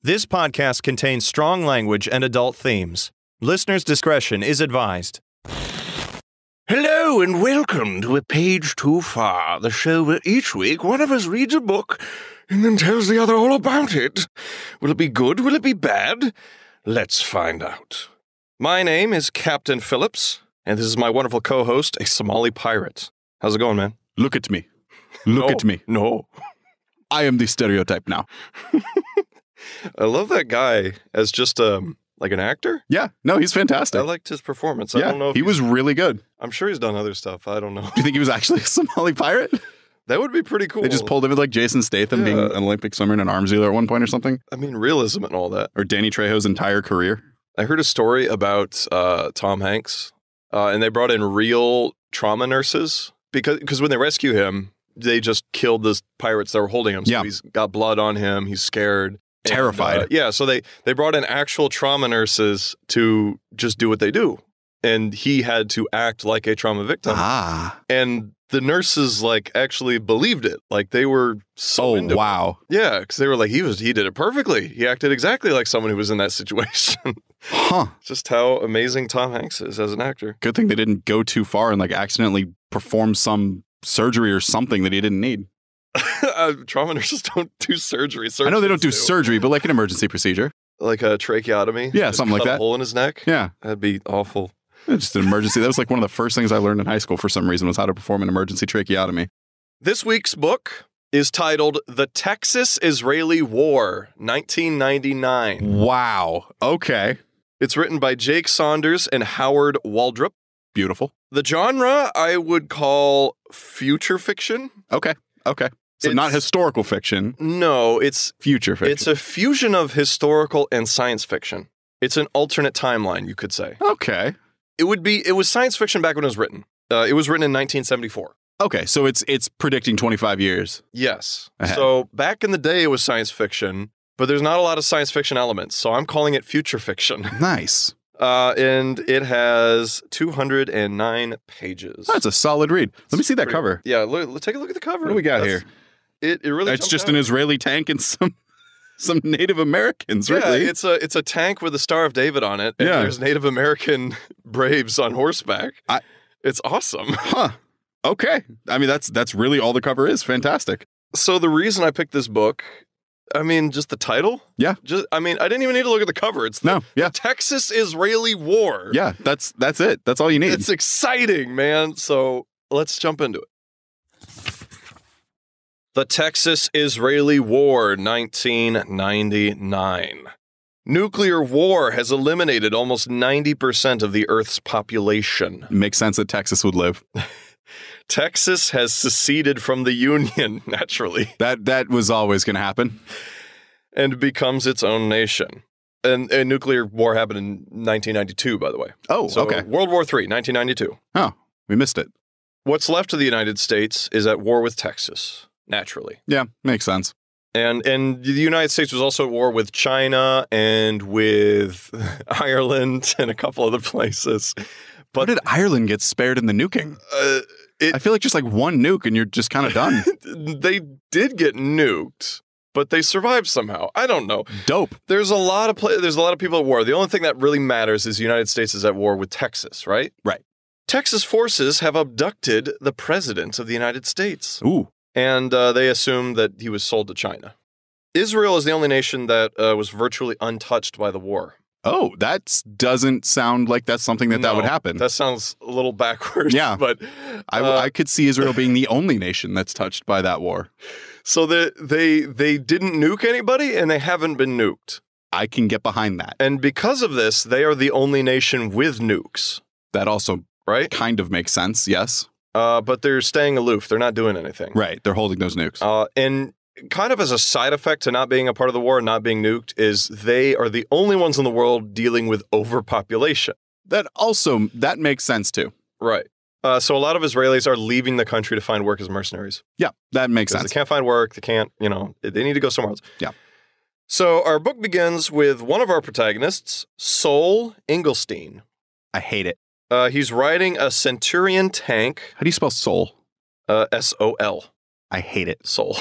This podcast contains strong language and adult themes. Listener's discretion is advised. Hello and welcome to A Page Too Far, the show where each week one of us reads a book and then tells the other all about it. Will it be good? Will it be bad? Let's find out. My name is Captain Phillips, and this is my wonderful co-host, a Somali pirate. How's it going, man? Look at me. Look at me. No. I am the stereotype now. I love that guy as just like an actor. Yeah. No, he's fantastic. I liked his performance. I don't know if he was really good. I'm sure he's done other stuff. I don't know. Do you think he was actually a Somali pirate? That would be pretty cool. They just pulled him with like Jason Statham being an Olympic swimmer and an arms dealer at one point or something? I mean, realism and all that. Or Danny Trejo's entire career. I heard a story about Tom Hanks, and they brought in real trauma nurses because when they rescue him, they just killed the pirates that were holding him. So he's got blood on him. He's scared. Terrified. And, so they brought in actual trauma nurses to just do what they do. And he had to act like a trauma victim. And the nurses like actually believed it. Like they were so into it. Yeah, because they were like, he did it perfectly. He acted exactly like someone who was in that situation. Just how amazing Tom Hanks is as an actor. Good thing they didn't go too far and like accidentally perform some surgery or something that he didn't need. Trauma nurses don't do surgery. I know they don't do surgery, but like an emergency procedure. Like a tracheotomy? Yeah, something like that. A hole in his neck? Yeah. That'd be awful. Just an emergency. That was like one of the first things I learned in high school for some reason was how to perform an emergency tracheotomy. This week's book is titled The Texas-Israeli War, 1999. Wow. Okay. It's written by Jake Saunders and Howard Waldrop. Beautiful. The genre I would call future fiction. Okay. So not historical fiction. No, it's future fiction. It's a fusion of historical and science fiction. It's an alternate timeline, you could say. Okay. It was science fiction back when it was written. It was written in 1974. Okay, so it's predicting 25 years. Yes. ahead. So back in the day, it was science fiction, but there's not a lot of science fiction elements. So I'm calling it future fiction. Nice. And it has 209 pages. That's a solid read. Let me see that cover. Yeah, take a look at the cover. What do we got here? It really. It's just an Israeli tank and some Native Americans, really. Yeah, it's a tank with the Star of David on it, and there's Native American braves on horseback. It's awesome. Huh. Okay. I mean, that's really all the cover is. Fantastic. So the reason I picked this book, I mean, just the title. Yeah. I didn't even need to look at the cover. It's the Texas-Israeli War. Yeah, that's it. That's all you need. It's exciting, man. So let's jump into it. The Texas-Israeli War, 1999. Nuclear war has eliminated almost 90% of the Earth's population. Makes sense that Texas would live. Texas has seceded from the Union, naturally. That was always going to happen. And becomes its own nation. And nuclear war happened in 1992, by the way. Oh, so okay. World War III, 1992. Oh, we missed it. What's left of the United States is at war with Texas. Naturally. Yeah, makes sense. And the United States was also at war with China and with Ireland and a couple other places. But how did Ireland get spared in the nuking? I feel like just like one nuke and you're just kind of done. They did get nuked, but they survived somehow. I don't know. Dope. There's a lot of people at war. The only thing that really matters is the United States is at war with Texas, right? Right. Texas forces have abducted the president of the United States. Ooh. And they assume that he was sold to China. Israel is the only nation that was virtually untouched by the war. Oh, that doesn't sound like that's something that would happen. That sounds a little backwards. Yeah, but I could see Israel being the only nation that's touched by that war. So they didn't nuke anybody, and they haven't been nuked. I can get behind that. And because of this, they are the only nation with nukes. That also kind of makes sense, yes. But they're staying aloof. They're not doing anything. Right. They're holding those nukes. And kind of as a side effect to not being a part of the war and not being nuked is they are the only ones in the world dealing with overpopulation. That makes sense too. Right. So a lot of Israelis are leaving the country to find work as mercenaries. Yeah, that makes sense. They can't find work. They can't, they need to go somewhere else. Yeah. So our book begins with one of our protagonists, Sol Inglestein. I hate it. He's riding a Centurion tank. How do you spell soul? S-O-L. I hate it. Sol.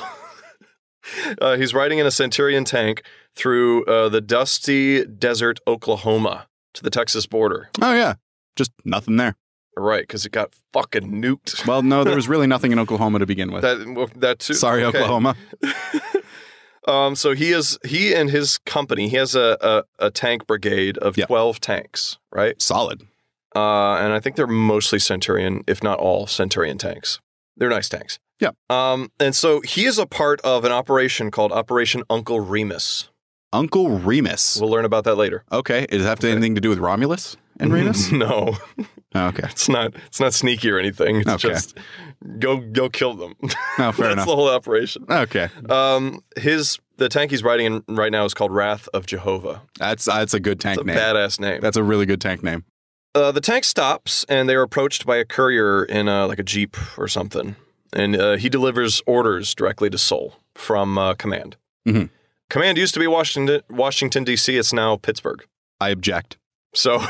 He's riding in a Centurion tank through the dusty desert Oklahoma to the Texas border. Oh, yeah. Just nothing there. Right, because it got fucking nuked. Well, no, there was really nothing in Oklahoma to begin with. That too. Sorry, okay. Oklahoma. So he and his company, he has a tank brigade of 12 tanks, right? Solid. And I think they're mostly Centurion, if not all Centurion tanks. They're nice tanks. Yeah. And so he is a part of an operation called Operation Uncle Remus. Uncle Remus. We'll learn about that later. Okay. Does it have anything to do with Romulus and Remus? No. Oh, okay. It's not sneaky or anything. It's just go kill them. No, fair enough. That's the whole operation. Okay. The tank he's riding in right now is called Wrath of Jehovah. That's a good tank name. Badass name. That's a really good tank name. The tank stops, and they are approached by a courier in like a Jeep or something. And he delivers orders directly to Sol from Command. Mm-hmm. Command used to be Washington, D.C. It's now Pittsburgh. I object. So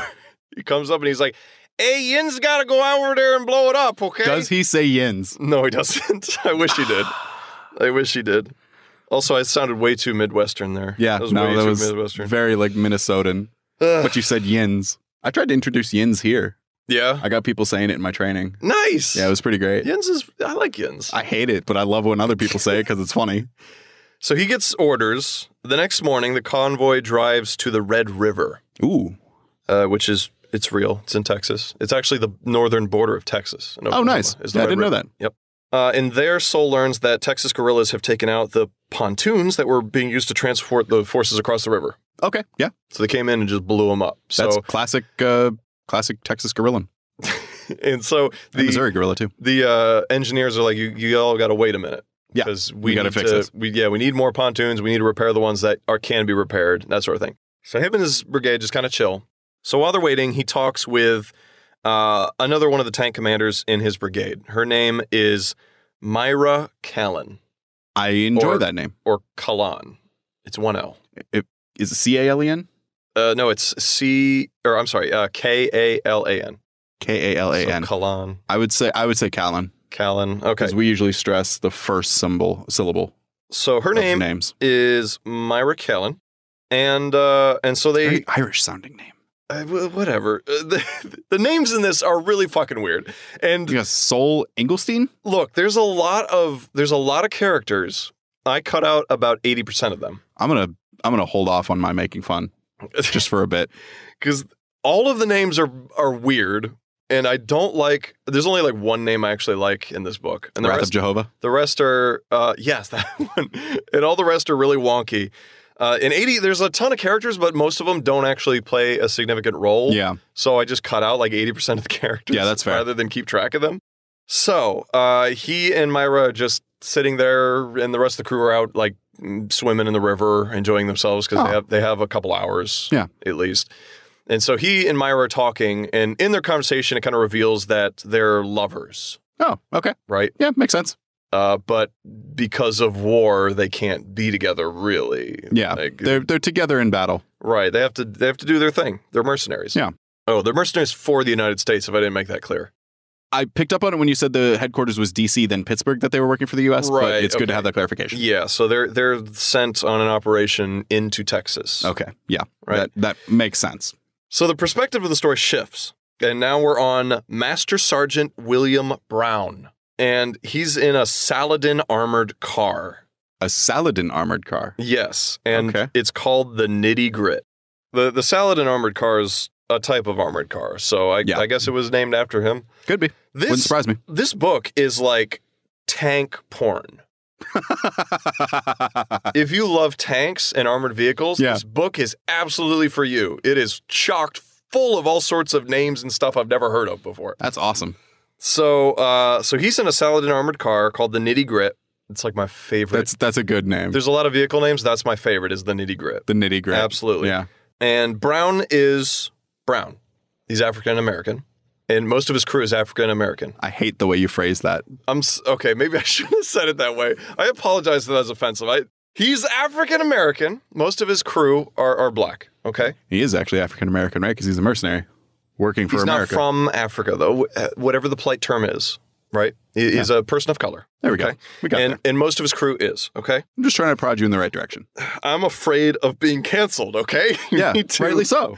he comes up and he's like, hey, Yin's got to go over there and blow it up, okay? Does he say Yins? No, he doesn't. I wish he did. Also, I sounded way too Midwestern there. Yeah, that was Midwestern. Very like Minnesotan. But you said Yins. I tried to introduce Yins here. Yeah? I got people saying it in my training. Nice! Yeah, it was pretty great. I like Yins. I hate it, but I love when other people say it because it's funny. So he gets orders. The next morning, the convoy drives to the Red River. Ooh. Which is, it's real. It's in Texas. It's actually the northern border of Texas. Oh, nice. I didn't know that. Yep. And there, Sol learns that Texas guerrillas have taken out the pontoons that were being used to transport the forces across the river. Okay, yeah. So they came in and just blew them up. That's classic Texas guerrilla. And so the Missouri guerrilla too. The engineers are like, you all got to wait a minute. Yeah, because we got to fix this. We need more pontoons. We need to repair the ones that can be repaired, that sort of thing. So him and his brigade just kind of chill. So while they're waiting, he talks with another one of the tank commanders in his brigade. Her name is Myra Callan. I enjoy that name. Or Callan. It's one L. Is it C-A-L-E-N? No, it's K-A-L-A-N. K-A-L-A-N. So Callan. I would say Callan. Callan. Okay. Because we usually stress the first syllable. So her name is Myra Callan. And so they... Very Irish sounding name. Whatever. The names in this are really fucking weird. And you got Sol Engelstein? Look, there's a lot of characters. I cut out about 80% of them. I'm gonna hold off on my making fun just for a bit. Because all of the names are weird. And I don't like, there's only like one name I actually like in this book. And the Wrath of Jehovah? The rest are, yes, that one. And all the rest are really wonky. In 80, there's a ton of characters, but most of them don't actually play a significant role. Yeah. So I just cut out like 80% of the characters. Yeah, that's fair. Rather than keep track of them. So he and Myra are just sitting there, and the rest of the crew are out like swimming in the river, enjoying themselves because they have a couple hours at least. And so he and Myra are talking, and in their conversation, it kind of reveals that they're lovers. Oh, okay. Right? Yeah, makes sense. But because of war, they can't be together, really. Yeah, like, they're together in battle. Right. They have to do their thing. They're mercenaries. Yeah. Oh, they're mercenaries for the United States, if I didn't make that clear. I picked up on it when you said the headquarters was D.C., then Pittsburgh, that they were working for the U.S., right, but it's good to have that clarification. Yeah, so they're sent on an operation into Texas. Okay, yeah, right. That makes sense. So the perspective of the story shifts, and now we're on Master Sergeant William Brown, and he's in a Saladin armored car. A Saladin armored car? Yes, and it's called the Nitty Grit. The Saladin armored car is a type of armored car, so I guess it was named after him. Could be. Wouldn't surprise me. This book is like tank porn. If you love tanks and armored vehicles, this book is absolutely for you. It is chocked full of all sorts of names and stuff I've never heard of before. That's awesome. So he's in a Saladin armored car called the Nitty Grit. It's like my favorite. That's a good name. There's a lot of vehicle names. That's my favorite is the Nitty Grit. The Nitty Grit. Absolutely. Yeah. And Brown is Brown. He's African American. And most of his crew is African American. I hate the way you phrase that. Okay, maybe I shouldn't have said it that way. I apologize if that's offensive. He's African American. Most of his crew are black, okay? He is actually African American, right? Because he's a mercenary working for America. He's not from Africa, though, whatever the polite term is. Right? He's a person of color. There we go. We got there. And most of his crew is, okay? I'm just trying to prod you in the right direction. I'm afraid of being canceled, okay? Yeah, rightly so.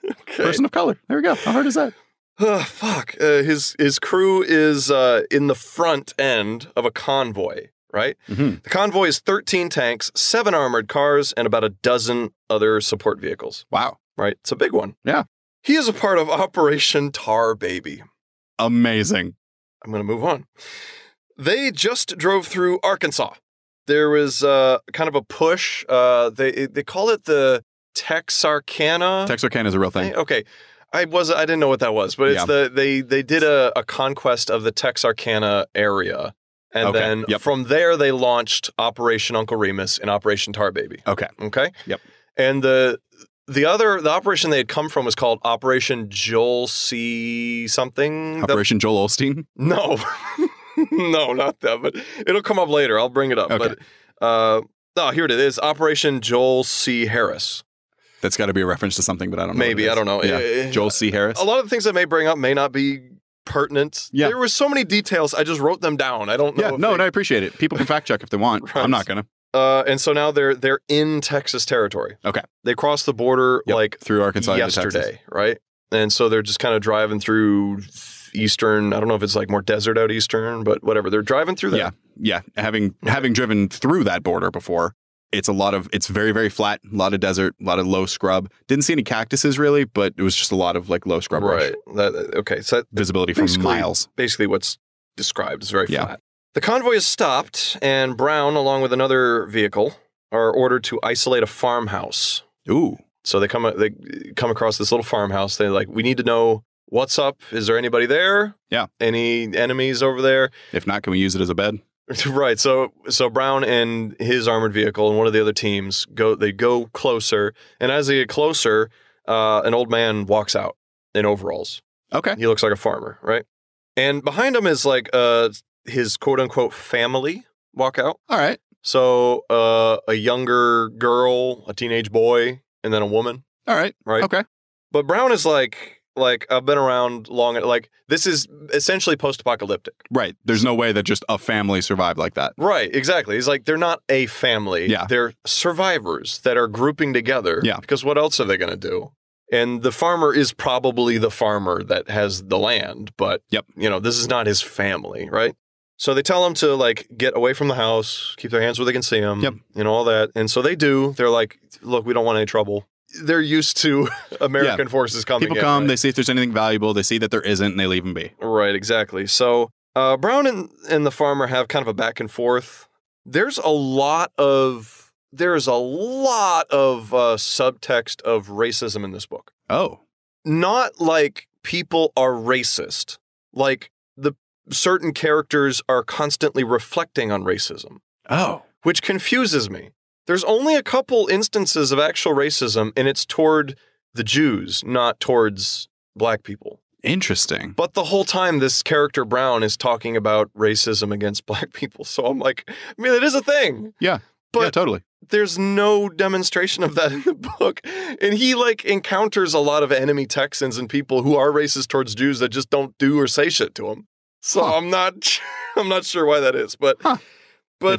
Okay. Person of color. There we go. How hard is that? Fuck. His crew is in the front end of a convoy, right? Mm-hmm. The convoy is 13 tanks, 7 armored cars, and about a dozen other support vehicles. Wow. Right? It's a big one. Yeah. He is a part of Operation Tar Baby. Amazing. I'm going to move on. They just drove through Arkansas. There was kind of a push. They call it the Texarkana. Texarkana is a real thing. Okay. I didn't know what that was, but it's they did a conquest of the Texarkana area. And then from there, they launched Operation Uncle Remus and Operation Tar Baby. Okay. Okay? Yep. And the operation they had come from was called Operation Joel C. something. Operation Joel Osteen? No. No, not that, but it'll come up later. I'll bring it up. Okay. But here it is. Operation Joel C. Harris. That's got to be a reference to something, but I don't know. Maybe. I don't know. Yeah. Joel C. Harris. A lot of the things I may bring up may not be pertinent. Yeah. There were so many details. I just wrote them down. I don't know. Yeah, no, I appreciate it. People can fact check if they want. Right. I'm not going to. And so now they're in Texas territory. Okay. They crossed the border through Arkansas yesterday, right? And so they're just kind of driving through eastern. I don't know if it's like more desert out eastern, but whatever. They're driving through there. Yeah. Having driven through that border before, it's very, very flat, a lot of desert, a lot of low scrub. Didn't see any cactuses really, but it was just a lot of like low scrub. Right. Okay. So visibility from miles. Basically what's described is very flat. The convoy is stopped, and Brown, along with another vehicle, are ordered to isolate a farmhouse. Ooh. So they come across this little farmhouse. They're like, we need to know what's up. Is there anybody there? Yeah. Any enemies over there? If not, can we use it as a bed? Right. So Brown and his armored vehicle and one of the other teams go closer. And as they get closer, an old man walks out in overalls. Okay. He looks like a farmer, right? And behind him is like his quote unquote family walk out. All right. So a younger girl, a teenage boy, and then a woman. All right. Right. Okay. But Brown is like I've been around long. Like this is essentially post-apocalyptic. Right. There's no way that just a family survived like that. Right. Exactly. He's like, they're not a family. Yeah. They're survivors that are grouping together. Yeah. Because what else are they going to do? And the farmer is probably the farmer that has the land, but this is not his family, right? So they tell him to like get away from the house, keep their hands where they can see him, all that. And so they do. They're like, look, we don't want any trouble. They're used to American forces coming in. People come, right? They see if there's anything valuable, they see that there isn't, and they leave them be. Right, exactly. So Brown and the farmer have kind of a back and forth. There's a lot of subtext of racism in this book. Oh. Not like people are racist. Like the certain characters are constantly reflecting on racism. Oh. Which confuses me. There's only a couple instances of actual racism, and it's toward the Jews, not towards black people. Interesting. But the whole time, this character Brown is talking about racism against black people. So I'm like, I mean, it is a thing. Yeah. But yeah, totally. There's no demonstration of that in the book. And he like encounters a lot of enemy Texans and people who are racist towards Jews that just don't do or say shit to him. So I'm not sure why that is, but he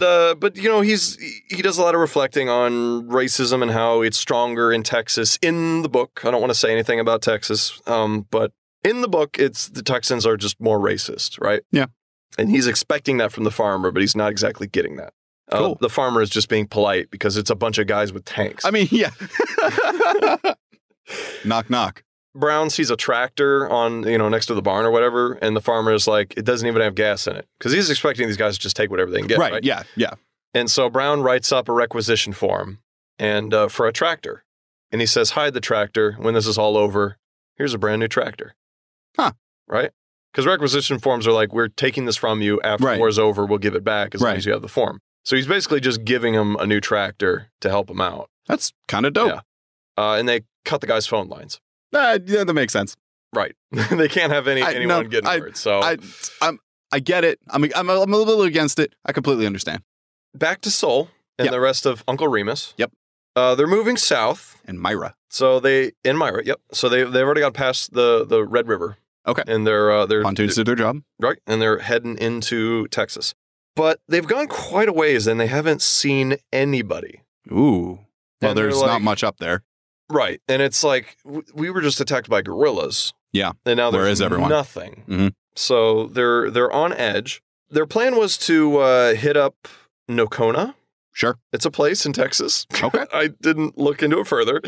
does a lot of reflecting on racism and how it's stronger in Texas in the book. I don't want to say anything about Texas, but in the book, the Texans are just more racist, right? Yeah. And he's expecting that from the farmer, but he's not exactly getting that. Cool. The farmer is just being polite because it's a bunch of guys with tanks. I mean, yeah. Knock, knock. Brown sees a tractor on, next to the barn or whatever, and the farmer is like, it doesn't even have gas in it. Because he's expecting these guys to just take whatever they can get, right? Yeah, yeah. And so Brown writes up a requisition form and for a tractor. And he says, hide the tractor. When this is all over, here's a brand new tractor. Huh. Right? Because requisition forms are like, we're taking this from you. After the war's over, we'll give it back as long as you have the form. So he's basically just giving him a new tractor to help him out. That's kind of dope. Yeah. And they cut the guy's phone lines. Yeah, that makes sense. Right. They can't have anyone getting word. So I get it. I'm a little against it. I completely understand. Back to Sol and the rest of Uncle Remus. Yep. They're moving south. In Myra. So in Myra, yep. So they've already got past the Red River. Okay. And they're pontoons did their job. Right. And they're heading into Texas. But they've gone quite a ways and they haven't seen anybody. Ooh. Well, And there's they're not much up there. Right. And it's like, we were just attacked by guerrillas. Yeah. And now Where there's is everyone? nothing. Mhm. So they're on edge. Their plan was to hit up Nocona. Sure. It's a place in Texas. Okay. I didn't look into it further.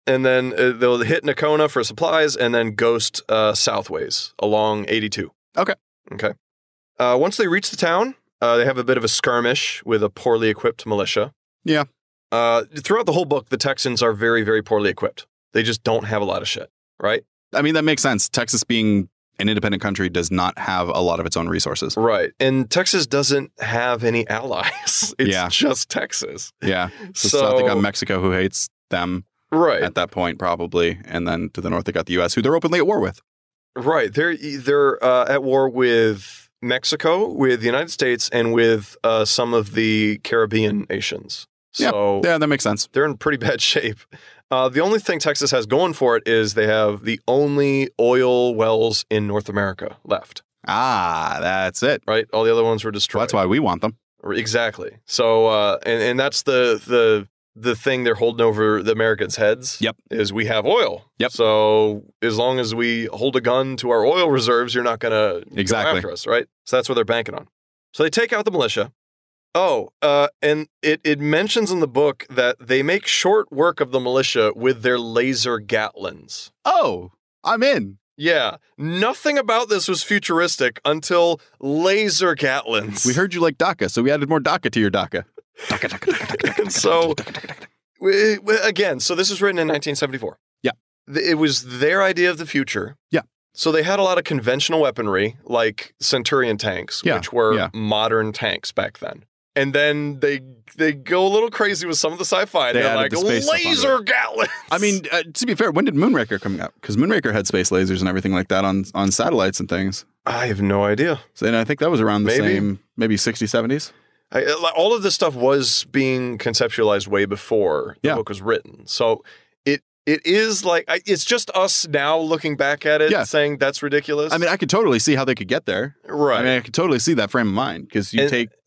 And then they'll hit Nocona for supplies and then ghost southways along 82. Okay. Okay. Once they reach the town, they have a bit of a skirmish with a poorly equipped militia. Yeah. Throughout the whole book, the Texans are very, very poorly equipped. They just don't have a lot of shit, right? I mean, that makes sense. Texas being an independent country does not have a lot of its own resources. Right. And Texas doesn't have any allies. It's just Texas. Yeah. So they got Mexico, who hates them at that point, probably. And then to the north, they got the U.S., who they're openly at war with. Right. They're at war with Mexico, with the United States, and with some of the Caribbean nations. So yeah, that makes sense. They're in pretty bad shape. The only thing Texas has going for it is they have the only oil wells in North America left. Ah, that's it. Right? All the other ones were destroyed. Well, that's why we want them. Exactly. So, and that's the thing they're holding over the Americans' heads. Yep. Is we have oil. Yep. So as long as we hold a gun to our oil reserves, you're not going to go after us, right? So that's what they're banking on. So they take out the militia. Oh, and it mentions in the book that they make short work of the militia with their laser Gatlins. Oh, I'm in. Yeah. Nothing about this was futuristic until laser Gatlins. We heard you like DACA, so we added more DACA to your DACA. So, again, so this was written in 1974. Yeah. It was their idea of the future. Yeah. So they had a lot of conventional weaponry, like Centurion tanks, which were modern tanks back then. And then they go a little crazy with some of the sci-fi. They're like, laser Gatlins! I mean, to be fair, when did Moonraker come out? Because Moonraker had space lasers and everything like that on satellites and things. I have no idea. So, and I think that was around the same, maybe 60s, 70s. All of this stuff was being conceptualized way before the book was written. So it is like, it's just us now looking back at it saying that's ridiculous. I mean, I could totally see how they could get there. Right. I mean, I could totally see that frame of mind because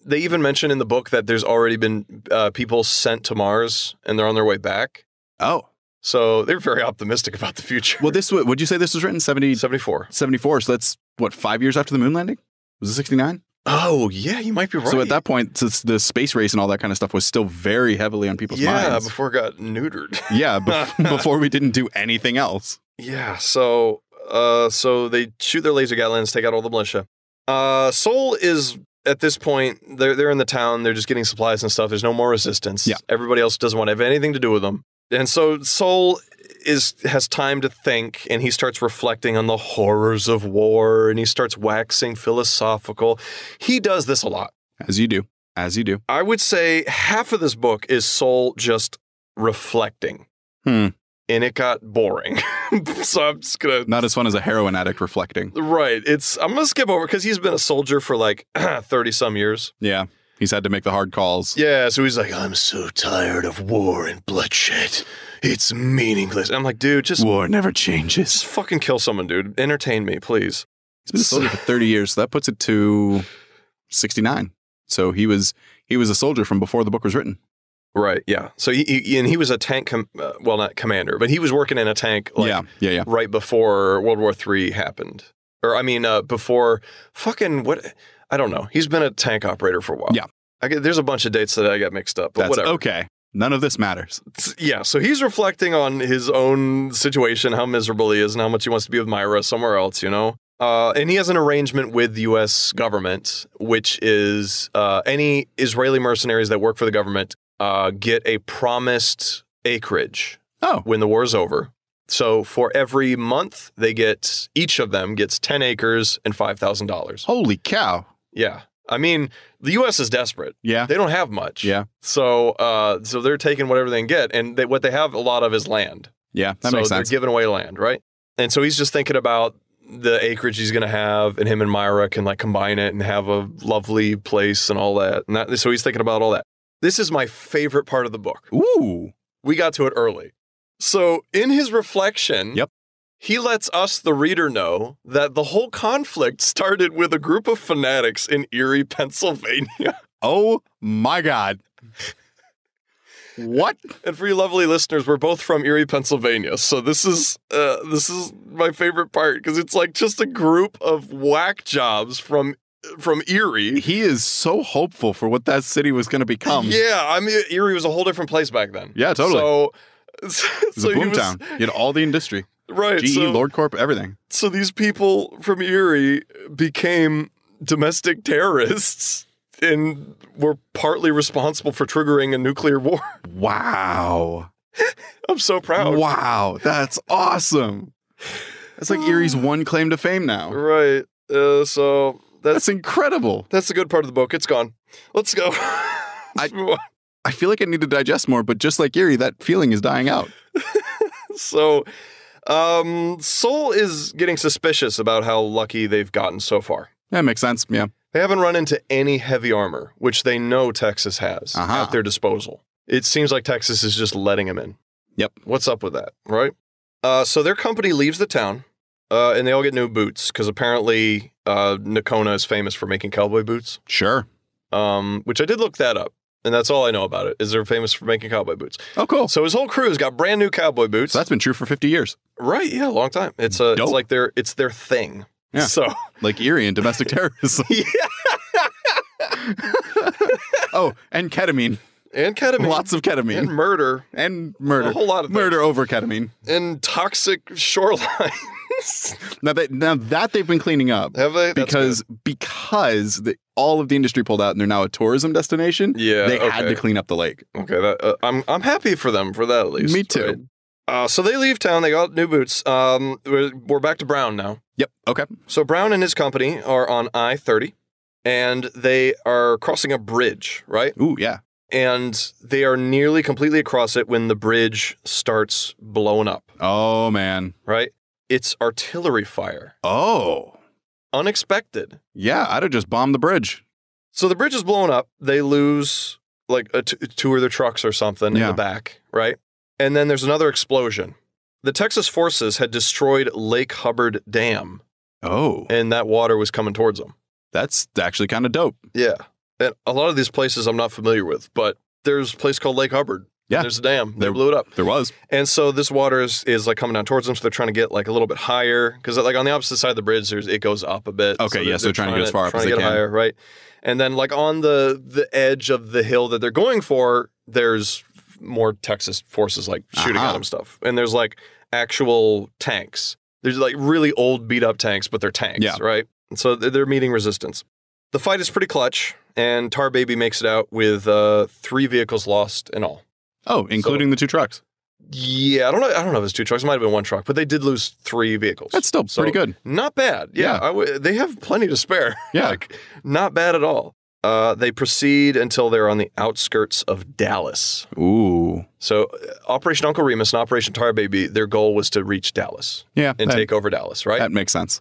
They even mention in the book that there's already been people sent to Mars and they're on their way back. Oh. So they're very optimistic about the future. Well, would you say this was written 74. 74. So that's, 5 years after the moon landing? Was it 69? Oh, yeah, you might be right. So at that point, the space race and all that kind of stuff was still very heavily on people's minds. Yeah, before it got neutered. Yeah, before we didn't do anything else. Yeah, so they shoot their laser Gatlins, take out all the militia. Sol is, at this point, they're in the town, they're just getting supplies and stuff. There's no more resistance. Yeah. Everybody else doesn't want to have anything to do with them. And so Sol has time to think, and he starts reflecting on the horrors of war, and he starts waxing philosophical. He does this a lot. As you do. I would say half of this book is Sol just reflecting. And it got boring. So I'm just going to... Not as fun as a heroin addict reflecting. Right. I'm going to skip over because he's been a soldier for like 30 some years. Yeah. He's had to make the hard calls. Yeah, so he's like, I'm so tired of war and bloodshed. It's meaningless. And I'm like, dude, war never changes. Just fucking kill someone, dude. Entertain me, please. He's been a soldier for 30 years, so that puts it to 69. So he was a soldier from before the book was written. Right, yeah. So he was a tank, not commander, but he was working in a tank right before World War III happened. Or, before what? I don't know. He's been a tank operator for a while. Yeah. There's a bunch of dates that I got mixed up, but that's whatever. Okay. None of this matters. Yeah, so he's reflecting on his own situation, how miserable he is, and how much he wants to be with Myra somewhere else, and he has an arrangement with the U.S. government, which is any Israeli mercenaries that work for the government get a promised acreage when the war is over. So for every month, each of them gets 10 acres and $5,000. Holy cow. Yeah. I mean, the U.S. is desperate. Yeah. They don't have much. Yeah. So they're taking whatever they can get. And what they have a lot of is land. Yeah, that makes sense. So they're giving away land, right? And so he's just thinking about the acreage he's going to have, and him and Myra can like combine it and have a lovely place and all that. So he's thinking about all that. This is my favorite part of the book. Ooh. We got to it early. So in his reflection, he lets us, the reader, know that the whole conflict started with a group of fanatics in Erie, Pennsylvania. Oh my God. What? And for you lovely listeners, we're both from Erie, Pennsylvania. So this is my favorite part because it's like just a group of whack jobs from Erie. He is so hopeful for what that city was going to become. Yeah, I mean, Erie was a whole different place back then. Yeah, totally. So it was a boomtown. You had all the industry. Right. GE, Lord Corp, everything. So these people from Erie became domestic terrorists and were partly responsible for triggering a nuclear war. Wow. I'm so proud. Wow. That's awesome. That's like Erie's one claim to fame now. Right. So that's incredible. That's the good part of the book. It's gone. Let's go. I feel like I need to digest more, but just like Erie, that feeling is dying out. So Sol is getting suspicious about how lucky they've gotten so far. That makes sense. Yeah. They haven't run into any heavy armor, which they know Texas has at their disposal. It seems like Texas is just letting them in. Yep. What's up with that, right? So their company leaves the town, and they all get new boots, because apparently Nocona is famous for making cowboy boots. Sure. Which I did look that up, and that's all I know about it, is they're famous for making cowboy boots. Oh, cool. So his whole crew's got brand new cowboy boots. So that's been true for 50 years. Right, yeah, a long time. It's like their thing. Yeah. So like Erie and domestic terrorism. Yeah. Oh, and ketamine. And ketamine. Lots of ketamine. And murder. And murder. A whole lot of things. Murder over ketamine. And toxic shorelines. Now that they've been cleaning up. Have they? Because all of the industry pulled out and they're now a tourism destination. Yeah, they had to clean up the lake. Okay, I'm happy for them for that at least. Me too. Right? So they leave town. They got new boots. We're back to Brown now. Yep. Okay. So Brown and his company are on I-30, and they are crossing a bridge, right? Ooh, yeah. And they are nearly completely across it when the bridge starts blowing up. Oh, man. Right? It's artillery fire. Oh. Unexpected. Yeah, I'd have just bombed the bridge. So the bridge is blown up. They lose like two of their trucks or something in the back, right? And then there's another explosion. The Texas forces had destroyed Lake Hubbard Dam. Oh. And that water was coming towards them. That's actually kind of dope. Yeah. And a lot of these places I'm not familiar with, but there's a place called Lake Hubbard. Yeah. There's a dam. They blew it up. There was. And so this water is like coming down towards them, so they're trying to get like a little bit higher. Because like on the opposite side of the bridge, it goes up a bit. Okay, so they're trying to get as far up as they can. higher, right? And then like on the edge of the hill that they're going for, there's more Texas forces like shooting at them stuff. And there's like actual tanks. There's like really old beat up tanks, but they're tanks, right? And so they're meeting resistance. The fight is pretty clutch, and Tar Baby makes it out with 3 vehicles lost in all. Oh, including the 2 trucks. Yeah, I don't know if it's 2 trucks. It might have been 1 truck, but they did lose 3 vehicles. That's still pretty good. Not bad. Yeah. They have plenty to spare. Yeah. Like, not bad at all. They proceed until they're on the outskirts of Dallas. Ooh. So Operation Uncle Remus and Operation Tar Baby, their goal was to reach Dallas. Yeah. And take over Dallas, right? That makes sense.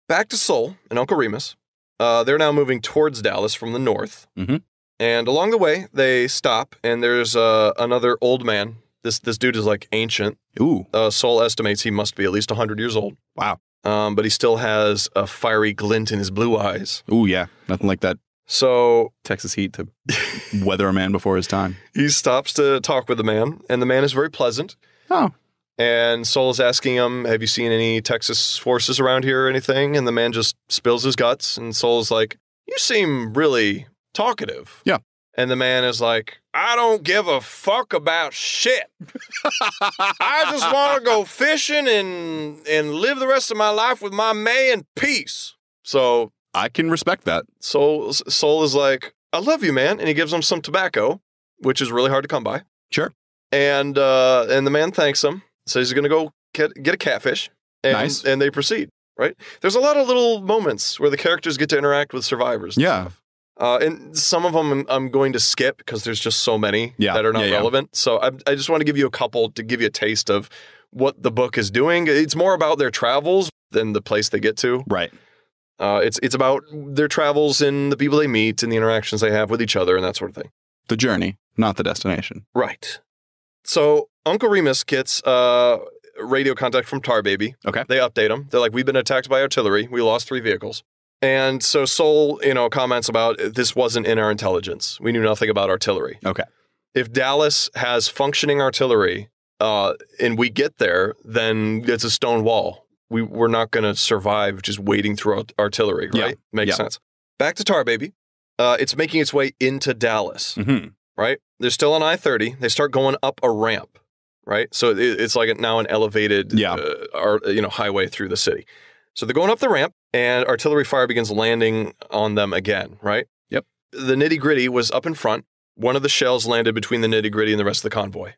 Back to Sol and Uncle Remus. They're now moving towards Dallas from the north. Mm-hmm. And along the way, they stop, and there's another old man. This dude is like ancient. Ooh. Sol estimates he must be at least 100 years old. Wow. But he still has a fiery glint in his blue eyes. Ooh, yeah. Nothing like that So Texas heat to weather a man before his time. He stops to talk with the man, and the man is very pleasant. Oh. And Sol is asking him, have you seen any Texas forces around here or anything? And the man just spills his guts, and Sol's like, you seem really talkative. Yeah. And the man is like, I don't give a fuck about shit. I just want to go fishing and live the rest of my life with my May in peace. So I can respect that. So Sol is like, I love you, man. And he gives him some tobacco, which is really hard to come by. Sure. And the man thanks him. Says he's going to go get a catfish. And, nice. And they proceed, right? There's a lot of little moments where the characters get to interact with survivors. And stuff. And some of them I'm going to skip because there's just so many that are not relevant. So I just want to give you a couple to give you a taste of what the book is doing. It's more about their travels than the place they get to. Right. It's about their travels and the people they meet and the interactions they have with each other and that sort of thing. The journey, not the destination. Right. So Uncle Remus gets radio contact from Tar Baby. Okay. They update them. They're like, we've been attacked by artillery. We lost 3 vehicles. And so Sol, comments about this wasn't in our intelligence. We knew nothing about artillery. Okay. If Dallas has functioning artillery and we get there, then it's a stone wall. We're not going to survive just wading through artillery, right? Yeah. Makes sense. Back to Tar Baby. It's making its way into Dallas, right? They're still on I-30. They start going up a ramp, right? So it's like now an elevated highway through the city. So they're going up the ramp, and artillery fire begins landing on them again, right? Yep. The nitty-gritty was up in front. One of the shells landed between the nitty-gritty and the rest of the convoy.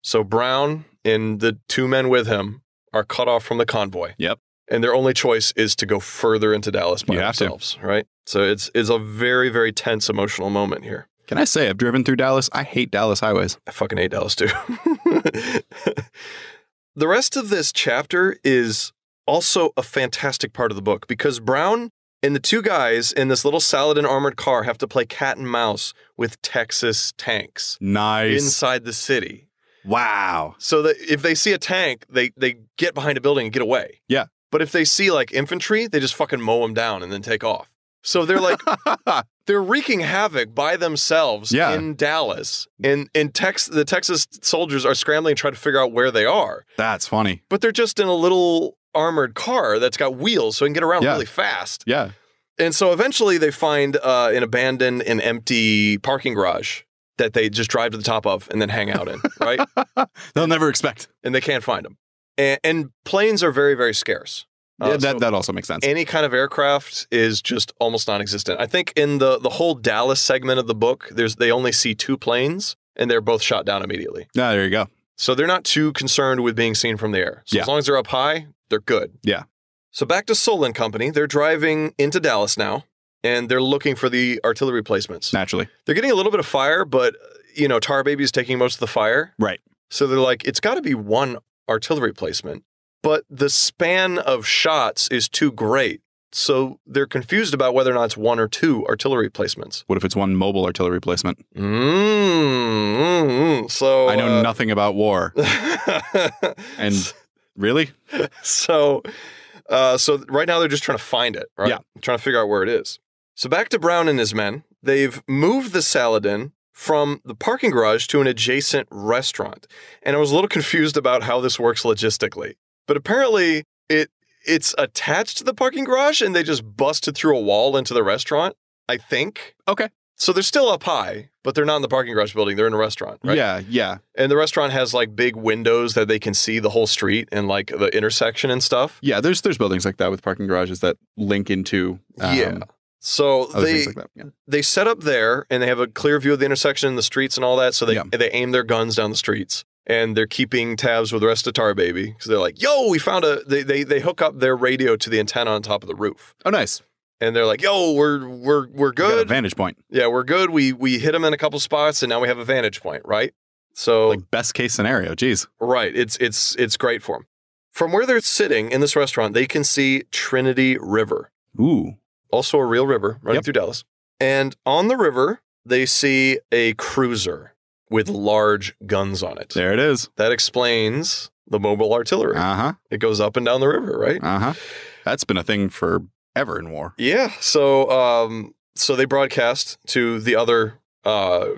So Brown and the 2 men with him are cut off from the convoy. Yep. And their only choice is to go further into Dallas by themselves, right? So it's a very, very tense emotional moment here. Can I say I've driven through Dallas? I hate Dallas highways. I fucking hate Dallas too. The rest of this chapter is also a fantastic part of the book because Brown and the 2 guys in this little Saladin armored car have to play cat and mouse with Texas tanks. Nice. Inside the city. Wow. So that if they see a tank, they get behind a building and get away. Yeah. But if they see like infantry, they just fucking mow them down and then take off. So they're like, they're wreaking havoc by themselves in Dallas. And the Texas soldiers are scrambling to try to figure out where they are. That's funny. But they're just in a little armored car that's got wheels so it can get around really fast. Yeah. And so eventually they find an abandoned and empty parking garage that they just drive to the top of and then hang out in, right? They'll never expect. And they can't find them. And planes are very, very scarce. That also makes sense. Any kind of aircraft is just almost non-existent. I think in the whole Dallas segment of the book, they only see 2 planes, and they're both shot down immediately. Ah, there you go. So they're not too concerned with being seen from the air. So as long as they're up high, they're good. Yeah. So back to Solon Company. They're driving into Dallas now, and they're looking for the artillery placements. Naturally. They're getting a little bit of fire, but, Tar Baby's taking most of the fire. Right. So they're like, it's got to be 1 artillery placement. But the span of shots is too great. So they're confused about whether or not it's 1 or 2 artillery placements. What if it's 1 mobile artillery placement? So I know nothing about war. And really? So right now they're just trying to find it, right? Yeah. Trying to figure out where it is. So back to Brown and his men. They've moved the Saladin from the parking garage to an adjacent restaurant. And I was a little confused about how this works logistically. But apparently it's attached to the parking garage and they just busted through a wall into the restaurant, I think. Okay. So they're still up high, but they're not in the parking garage building. They're in a restaurant, right? Yeah. And the restaurant has like big windows that they can see the whole street and like the intersection and stuff. Yeah, there's buildings like that with parking garages that link into So things like that. Yeah. They set up there and they have a clear view of the intersection and the streets and all that. So they aim their guns down the streets. And they're keeping tabs with the rest of Tar Baby because they're like, "Yo, we found they hook up their radio to the antenna on top of the roof." Oh, nice. And they're like, "Yo, we're good. Got a vantage point. Yeah, we're good. We hit them in a couple spots, and now we have a vantage point, right?" So, like best case scenario. Geez. Right. It's great for them. From where they're sitting in this restaurant, they can see Trinity River. Ooh. Also a real river running through Dallas. And on the river, they see a cruiser with large guns on it. There it is. That explains the mobile artillery. It goes up and down the river, right? That's been a thing forever in war. Yeah. So they broadcast to the other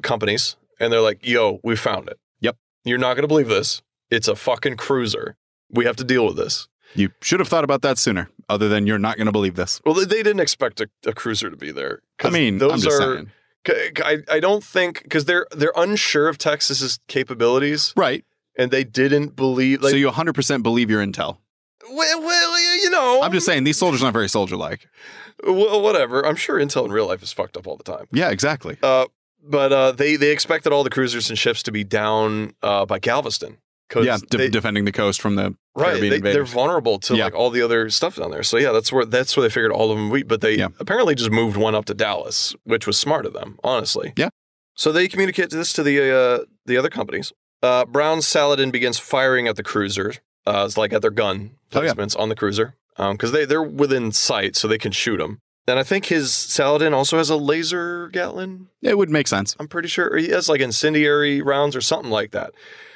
companies, and they're like, "Yo, we found it. Yep. You're not going to believe this. It's a fucking cruiser. We have to deal with this." You should have thought about that sooner, other than you're not going to believe this. Well, they didn't expect a cruiser to be there. I mean, those I'm just saying. I don't think, because they're unsure of Texas's capabilities. Right. And they didn't believe. So you 100% believe your intel. Well, I'm just saying, these soldiers aren't very soldier-like. Well, whatever. I'm sure intel in real life is fucked up all the time. Yeah, exactly. But they expected all the cruisers and ships to be down by Galveston. Yeah, defending the coast from the Caribbean invaders. They're vulnerable to like all the other stuff down there. So yeah, that's where they figured all of them would be. But they apparently just moved one up to Dallas, which was smart of them, honestly. Yeah. So they communicate this to the other companies. Brown's Saladin begins firing at the cruisers. It's like at their gun placements on the cruiser, because they're within sight, so they can shoot them. And I think his Saladin also has a laser Gatling. It would make sense. I'm pretty sure he has like incendiary rounds or something like that.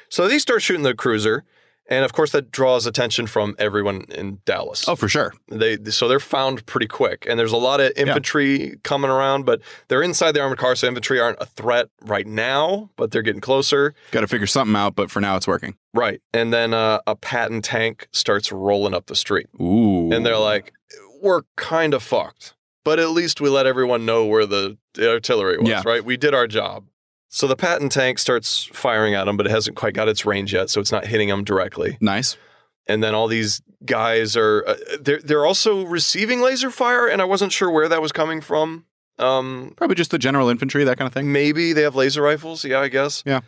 So they start shooting the cruiser, And of course, that draws attention from everyone in Dallas. Oh, for sure. So they're found pretty quick. And there's a lot of infantry coming around, but they're inside the armored car, so infantry aren't a threat right now, but they're getting closer. Got to figure something out, but for now it's working. Right. And then a Patton tank starts rolling up the street. Ooh. And they're like, we're kind of fucked, but at least we let everyone know where the artillery was, right? We did our job. So the Patton tank starts firing at them, but it hasn't quite got its range yet, so it's not hitting them directly. Nice. And then all these guys are, they're also receiving laser fire, and I wasn't sure where that was coming from. Probably just the general infantry, that kind of thing. Maybe they have laser rifles, I guess. Yeah.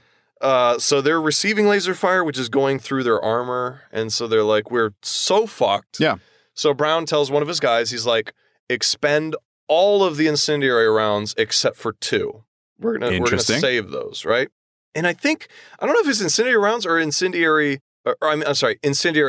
So they're receiving laser fire, which is going through their armor, and so they're like, we're so fucked. Yeah. So Brown tells one of his guys, he's like, expend all of the incendiary rounds except for 2. We're gonna save those, right? And I don't know if it's incendiary rounds or incendiary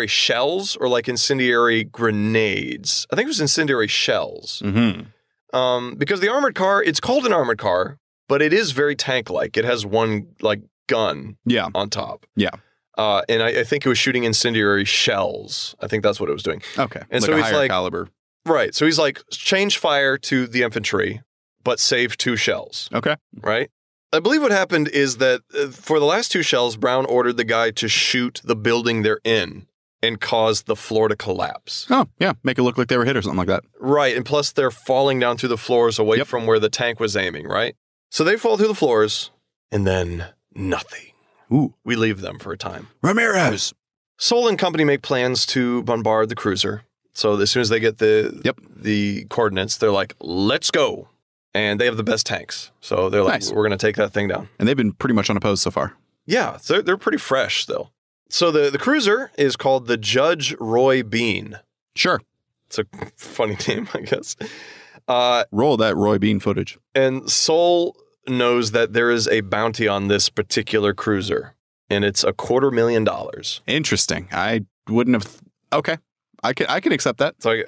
shells or like incendiary grenades. I think it was incendiary shells. Mm-hmm. Because the armored car, it's called an armored car, but it is very tank-like. It has one like gun on top. Yeah. And I think it was shooting incendiary shells. I think that's what it was doing. Okay. And like so a he's higher like, caliber. Right. So he's like, change fire to the infantry, but save 2 shells. Okay. Right? I believe what happened is that for the last 2 shells, Brown ordered the guy to shoot the building they're in and cause the floor to collapse. Oh, yeah. Make it look like they were hit or something like that. Right. And plus they're falling down through the floors away from where the tank was aiming, right? So they fall through the floors and then nothing. Ooh. We leave them for a time. Ramirez. Solon Company make plans to bombard the cruiser. So as soon as they get the coordinates, they're like, let's go. And they have the best tanks. So they're like, we're going to take that thing down. And they've been pretty much unopposed so far. Yeah, so they're pretty fresh still. So the cruiser is called the Judge Roy Bean. Sure. It's a funny name, I guess. Roll that Roy Bean footage. And Sol knows that there is a bounty on this particular cruiser. And it's $250,000. Interesting. I wouldn't have... Okay. I can accept that. So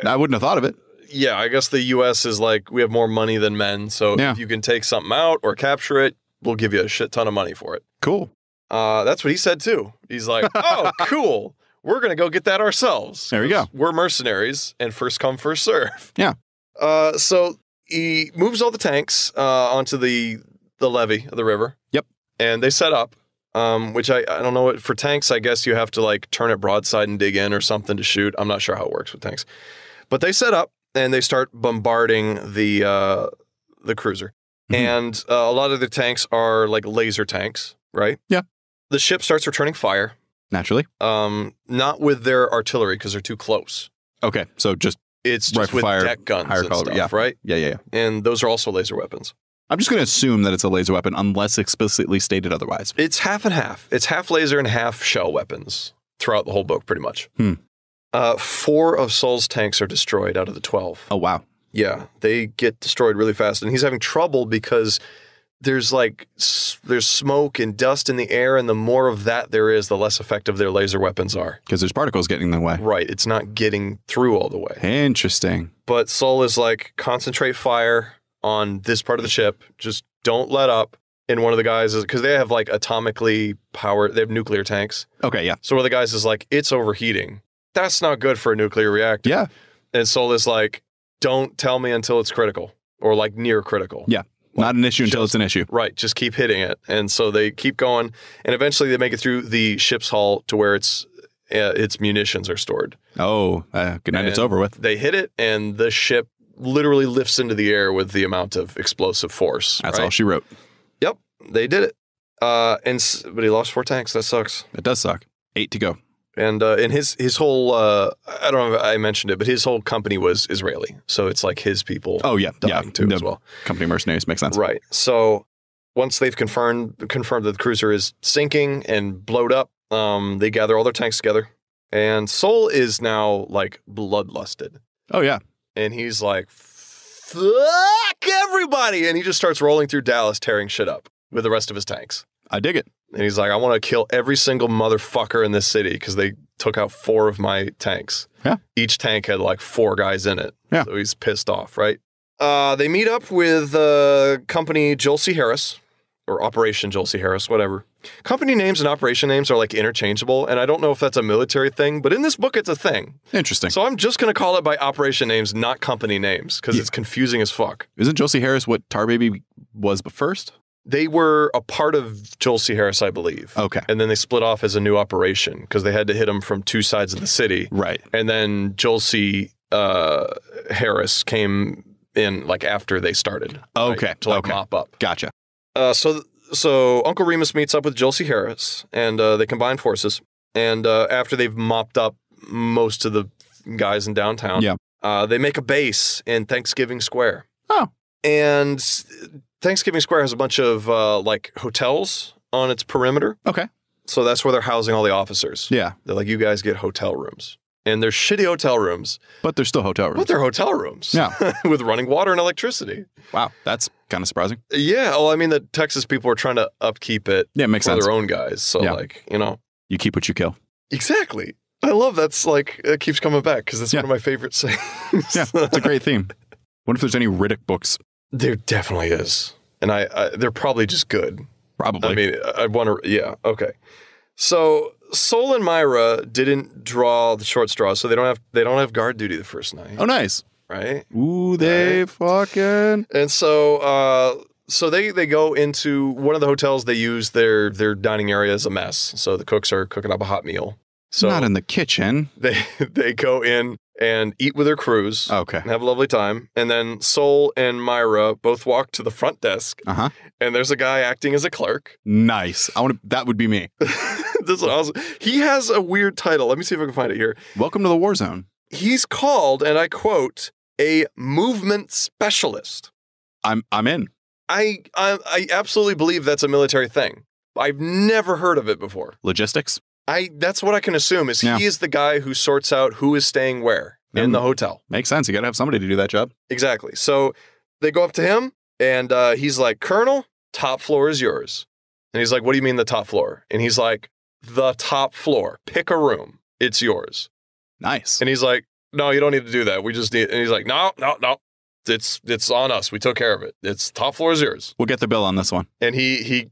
I wouldn't have thought of it. Yeah, I guess the U.S. is like, we have more money than men, so if you can take something out or capture it, we'll give you a shit ton of money for it. Cool. That's what he said, too. He's like, oh, cool. We're going to go get that ourselves. There we go. We're mercenaries, and first come, first serve. Yeah. So he moves all the tanks onto the levee of the river. Yep. And they set up, which I don't know. For tanks, I guess you have to like turn it broadside and dig in or something to shoot. I'm not sure how it works with tanks. But they set up. And they start bombarding the cruiser. Mm-hmm. And a lot of the tanks are like laser tanks, right? Yeah. The ship starts returning fire. Naturally. Not with their artillery because they're too close. Okay. So it's just with fire, deck guns higher and caliber, stuff, right? Yeah. And those are also laser weapons. I'm just going to assume that it's a laser weapon unless explicitly stated otherwise. It's half and half. It's half laser and half shell weapons throughout the whole book, pretty much. 4 of Sol's tanks are destroyed out of the 12. Oh, wow. Yeah, they get destroyed really fast. And he's having trouble because there's smoke and dust in the air, and the more of that there is, the less effective their laser weapons are. Because there's particles getting in the way. Right, it's not getting through all the way. Interesting. But Sol is like, concentrate fire on this part of the ship. Just don't let up. And one of the guys is, because they have like atomically powered, they have nuclear tanks. Okay, yeah. So one of the guys is like, it's overheating. That's not good for a nuclear reactor. Yeah. And Sol is like, don't tell me until it's critical or like near critical. Yeah. Not an issue until it's an issue. Right. Just keep hitting it. And so they keep going. And eventually they make it through the ship's hull to where its munitions are stored. Oh, good night. It's over with. They hit it and the ship literally lifts into the air with the amount of explosive force. That's all she wrote. Yep. They did it. But he lost 4 tanks. That sucks. It does suck. 8 to go. And his whole, I don't know if I mentioned it, but his whole company was Israeli. So it's like his people dying too as well. Company mercenaries makes sense. Right. So once they've confirmed that the cruiser is sinking and blowed up, they gather all their tanks together. And Sol is now like bloodlusted. Oh, yeah. And he's like, fuck everybody. And he just starts rolling through Dallas, tearing shit up with the rest of his tanks. I dig it. And he's like, I want to kill every single motherfucker in this city because they took out 4 of my tanks. Yeah. Each tank had like 4 guys in it. Yeah. So he's pissed off, right? They meet up with company Joel C. Harris, or Operation Joel C. Harris, whatever. Company names and operation names are like interchangeable, and I don't know if that's a military thing, but in this book, it's a thing. Interesting. So I'm just going to call it by operation names, not company names, because it's confusing as fuck. Isn't Josie Harris what Tar Baby was first? They were a part of Joel C. Harris, I believe. Okay. And then they split off as a new operation because they had to hit them from two sides of the city. Right. And then Joel C. Harris came in like after they started. Okay. Right, to like mop up. Gotcha. So Uncle Remus meets up with Joel C. Harris and they combine forces. And after they've mopped up most of the guys in downtown, they make a base in Thanksgiving Square. Oh. And Thanksgiving Square has a bunch of like hotels on its perimeter. Okay. So that's where they're housing all the officers. Yeah. They're like, you guys get hotel rooms. And they're shitty hotel rooms. But they're still hotel rooms. But they're hotel rooms. Yeah. With running water and electricity. Wow. That's kind of surprising. Yeah. Well, I mean, the Texas people are trying to upkeep it it makes for sense. their own guys. So like, you know. You keep what you kill. Exactly. I love that's like, it keeps coming back because it's one of my favorite sayings. Yeah. It's a great theme. What if there's any Riddick books? There definitely is. And they're probably just good. Probably. I mean, I want to, yeah. Okay. So Sol and Myra didn't draw the short straw, so they don't have guard duty the first night. Oh, nice. Right? Ooh, they fucking. And so they go into one of the hotels. They use their dining area as a mess. So the cooks are cooking up a hot meal. So not in the kitchen. They go in and eat with their crews. Okay. And have a lovely time. And then Sol and Myra both walk to the front desk. Uh-huh. And there's a guy acting as a clerk. Nice. That would be me. This is awesome. He has a weird title. Let me see if I can find it here. Welcome to the war zone. He's called, and I quote, a movement specialist. I'm in. I absolutely believe that's a military thing. I've never heard of it before. Logistics? That's what I can assume is he is the guy who sorts out who is staying where in the hotel. Makes sense. You got to have somebody to do that job. Exactly. So they go up to him and he's like, Colonel, top floor is yours. And he's like, what do you mean the top floor? And he's like, the top floor. Pick a room. It's yours. Nice. And he's like, no, you don't need to do that. We just need, and he's like, no. It's on us. We took care of it. It's top floor is yours. We'll get the bill on this one. And he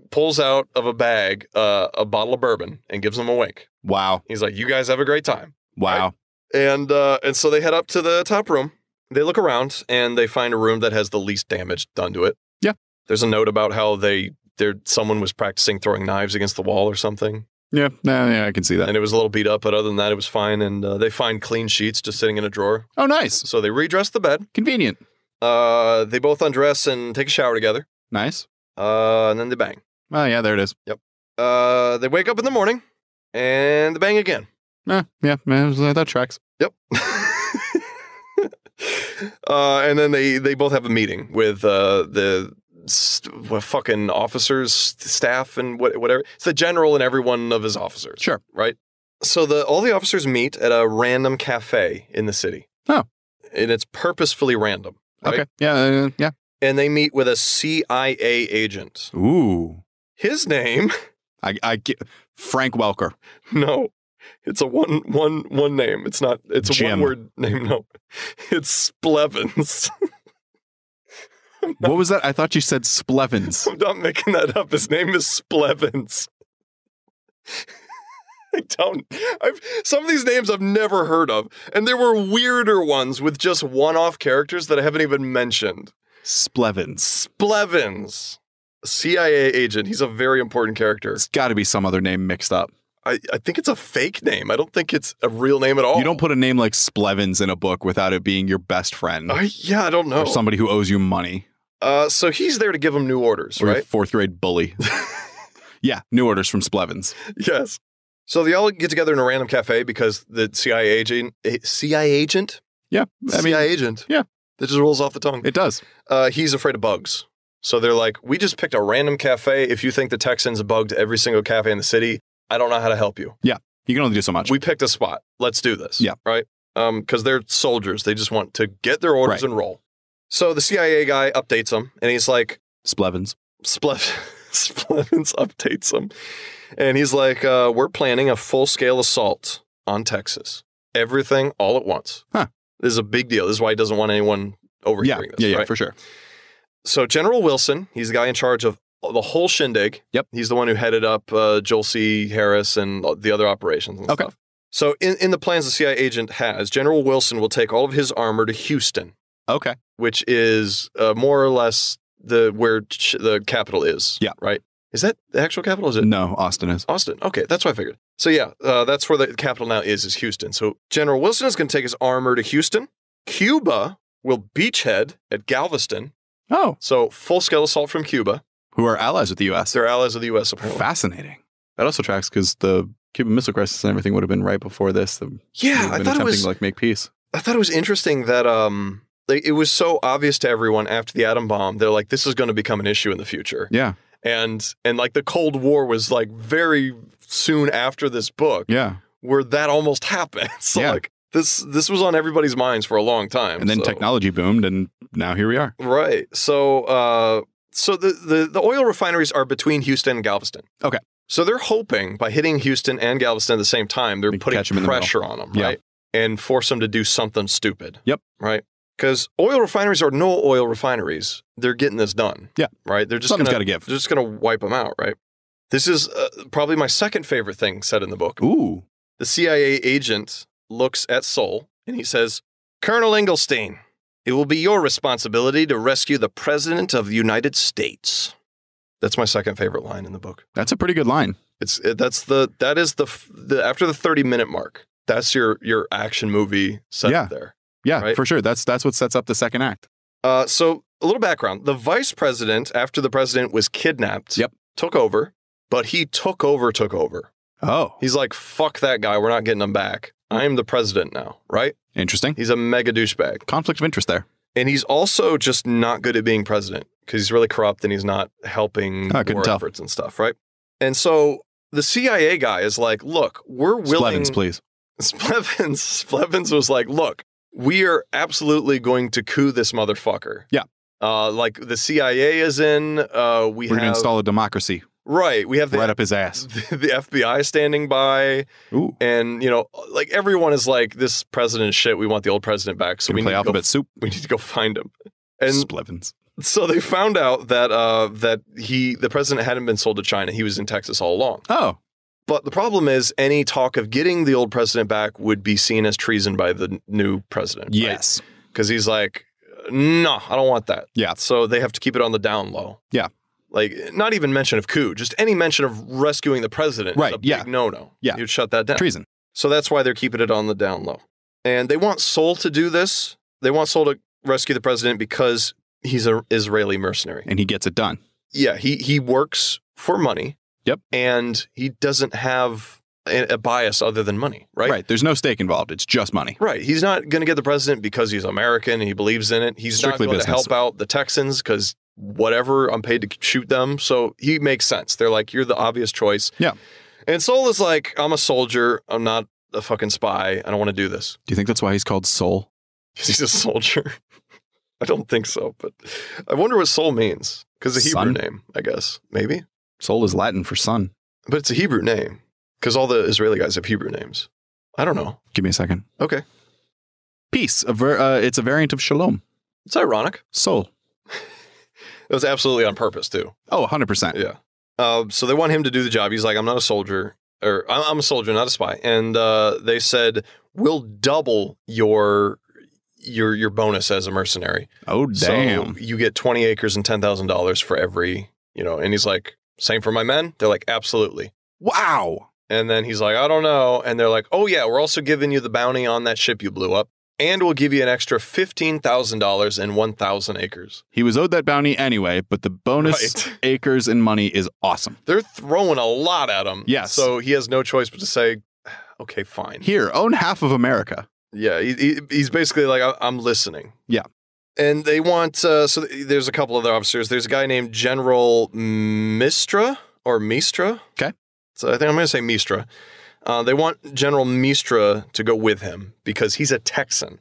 pulls out of a bag a bottle of bourbon and gives them a wink. Wow. He's like, you guys have a great time. Wow. Right? And so they head up to the top room. They look around and they find a room that has the least damage done to it. Yeah. There's a note about how someone was practicing throwing knives against the wall or something. Yeah. Yeah, I can see that. And it was a little beat up, but other than that, it was fine. And they find clean sheets just sitting in a drawer. Oh, nice. So they redress the bed. Convenient. They both undress and take a shower together. Nice. And then they bang. Oh, yeah, there it is. Yep. They wake up in the morning and they bang again. Yeah, that tracks. Yep. And then they both have a meeting with the fucking officers, staff, and whatever. It's the general and every one of his officers. Sure. Right? So all the officers meet at a random cafe in the city. Oh. And it's purposefully random. Right? Okay. Yeah. Yeah. And they meet with a CIA agent. Ooh. His name. I get Frank Welker. No. It's a one name. It's not. It's a one word name. No. It's Splevins. What was that? I thought you said Splevins. I'm not making that up. His name is Splevins. Some of these names I've never heard of. And there were weirder ones with just one-off characters that I haven't even mentioned. Splevins. CIA agent. He's a very important character. It's got to be some other name mixed up. I think it's a fake name. I don't think it's a real name at all. You don't put a name like Splevins in a book without it being your best friend. I don't know. Or somebody who owes you money. So he's there to give him new orders, or right? Your fourth grade bully. Yeah, new orders from Splevins. Yes. So they all get together in a random cafe because the CIA agent? Yeah. CIA agent? Yeah. That just rolls off the tongue. It does. He's afraid of bugs. So they're like, we just picked a random cafe. If you think the Texans bugged every single cafe in the city, I don't know how to help you. Yeah. You can only do so much. We picked a spot. Let's do this. Yeah. Right? Because they're soldiers. They just want to get their orders and roll. So the CIA guy updates them and he's like, Splevins updates them. And he's like, we're planning a full-scale assault on Texas. Everything all at once. Huh. This is a big deal. This is why he doesn't want anyone overhearing this. Yeah, right? for sure. So General Wilson, he's the guy in charge of the whole shindig. Yep. He's the one who headed up Joel C. Harris and the other operations and stuff. So in the plans the CIA agent has, General Wilson will take all of his armor to Houston. Okay. Which is more or less where the capital is. Yeah. Right? Is that the actual capital? Is it? No, Austin is. Austin. Okay, that's what I figured. So yeah, that's where the capital now is Houston. So General Wilson is going to take his armor to Houston. Cuba will beachhead at Galveston. Oh. So full-scale assault from Cuba. Who are allies with the U.S. They're allies of the U.S. apparently. Fascinating. That also tracks because the Cuban Missile Crisis and everything would have been right before this. I thought it was like make peace. I thought it was interesting that it was so obvious to everyone after the atom bomb. They're like, this is going to become an issue in the future. Yeah. And like the Cold War was like very soon after this book. Yeah. Where that almost happened. So like this was on everybody's minds for a long time. And then technology boomed and now here we are. Right. So the oil refineries are between Houston and Galveston. Okay. So they're hoping by hitting Houston and Galveston at the same time, they're putting pressure on them, right? And force them to do something stupid. Yep. Right? Because oil refineries are no oil refineries. They're getting this done. Yeah. Right? They're just Something's got to give. They're just going to wipe them out, right? This is probably my second favorite thing said in the book. Ooh. The CIA agent looks at Sol and he says, Colonel Inglestein, it will be your responsibility to rescue the President of the United States. That's my second favorite line in the book. That's a pretty good line. That is the after the 30-minute mark. That's your action movie set there. Yeah, right? For sure. That's what sets up the second act. So a little background. The vice president, after the president was kidnapped, took over, but he took over. Oh. He's like, fuck that guy. We're not getting him back. I am the president now, right? Interesting. He's a mega douchebag. Conflict of interest there. And he's also just not good at being president because he's really corrupt and he's not helping war efforts and stuff, right? And so the CIA guy is like, look, we're willing... Splevins, please. Splevins was like, look, we are absolutely going to coup this motherfucker. Yeah. Like the CIA is in. We're going to install a democracy. Right. We have right up his ass. The FBI standing by. Ooh. And, like everyone is like, this president is shit. We want the old president back. So we need play alphabet soup. We need to go find him. And Splevins. So they found out that the president hadn't been sold to China. He was in Texas all along. Oh. But the problem is any talk of getting the old president back would be seen as treason by the new president. Yes. Because he's like, no, I don't want that. Yeah. So they have to keep it on the down low. Yeah. Like, not even mention of coup, just any mention of rescuing the president is a big no-no. Yeah. You'd shut that down. Treason. So that's why they're keeping it on the down low. And they want Sol to do this. They want Sol to rescue the president because he's an Israeli mercenary. And he gets it done. Yeah, he works for money. Yep. And he doesn't have a bias other than money, right? Right. There's no stake involved. It's just money. Right. He's not going to get the president because he's American and he believes in it. He's strictly not going business. to help out the Texans because whatever, I'm paid to shoot them. So he makes sense. They're like, you're the obvious choice. Yeah. And Sol is like, I'm a soldier. I'm not a fucking spy. I don't want to do this. Do you think that's why he's called Sol? Because he's a soldier. I don't think so, but I wonder what Sol means. Because it's a Hebrew name, I guess. Maybe. Sol is Latin for sun. But it's a Hebrew name. Because all the Israeli guys have Hebrew names. I don't know. Give me a second. Okay. Peace. It's a variant of shalom. It's ironic. Sol. It was absolutely on purpose, too. Oh, 100%. Yeah. So they want him to do the job. He's like, I'm not a soldier. Or I'm a soldier, not a spy. And they said, we'll double your bonus as a mercenary. Oh, damn. So you get 20 acres and $10,000 for every, and he's like, same for my men? They're like, absolutely. Wow. And then he's like, I don't know. And they're like, oh, yeah, we're also giving you the bounty on that ship you blew up. And we'll give you an extra $15,000 and 1,000 acres. He was owed that bounty anyway, but the bonus acres and money is awesome. They're throwing a lot at him. Yes. So he has no choice but to say, okay, fine. Here, own half of America. Yeah, he's basically like, I'm listening. Yeah. And they want, so there's a couple other officers. There's a guy named General Mistra. Okay. So I think I'm going to say Mistra. They want General Mistra to go with him because he's a Texan.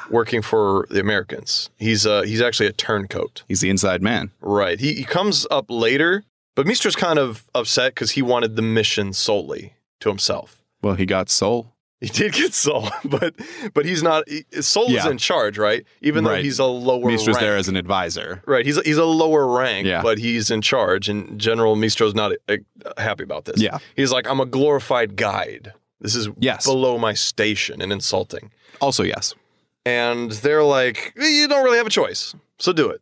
Working for the Americans. He's actually a turncoat. He's the inside man. Right. He comes up later, but Mistra's kind of upset because he wanted the mission solely to himself. Well, he got Sol. He did get Sol, but he's not. Sol is in charge, right? Even though he's a lower rank. Mistra's there as an advisor. Right. He's a lower rank, Yeah. but he's in charge. And General Mistro's not happy about this. Yeah. He's like, I'm a glorified guide. This is below my station and insulting. Also, yes. And they're like, you don't really have a choice, so do it.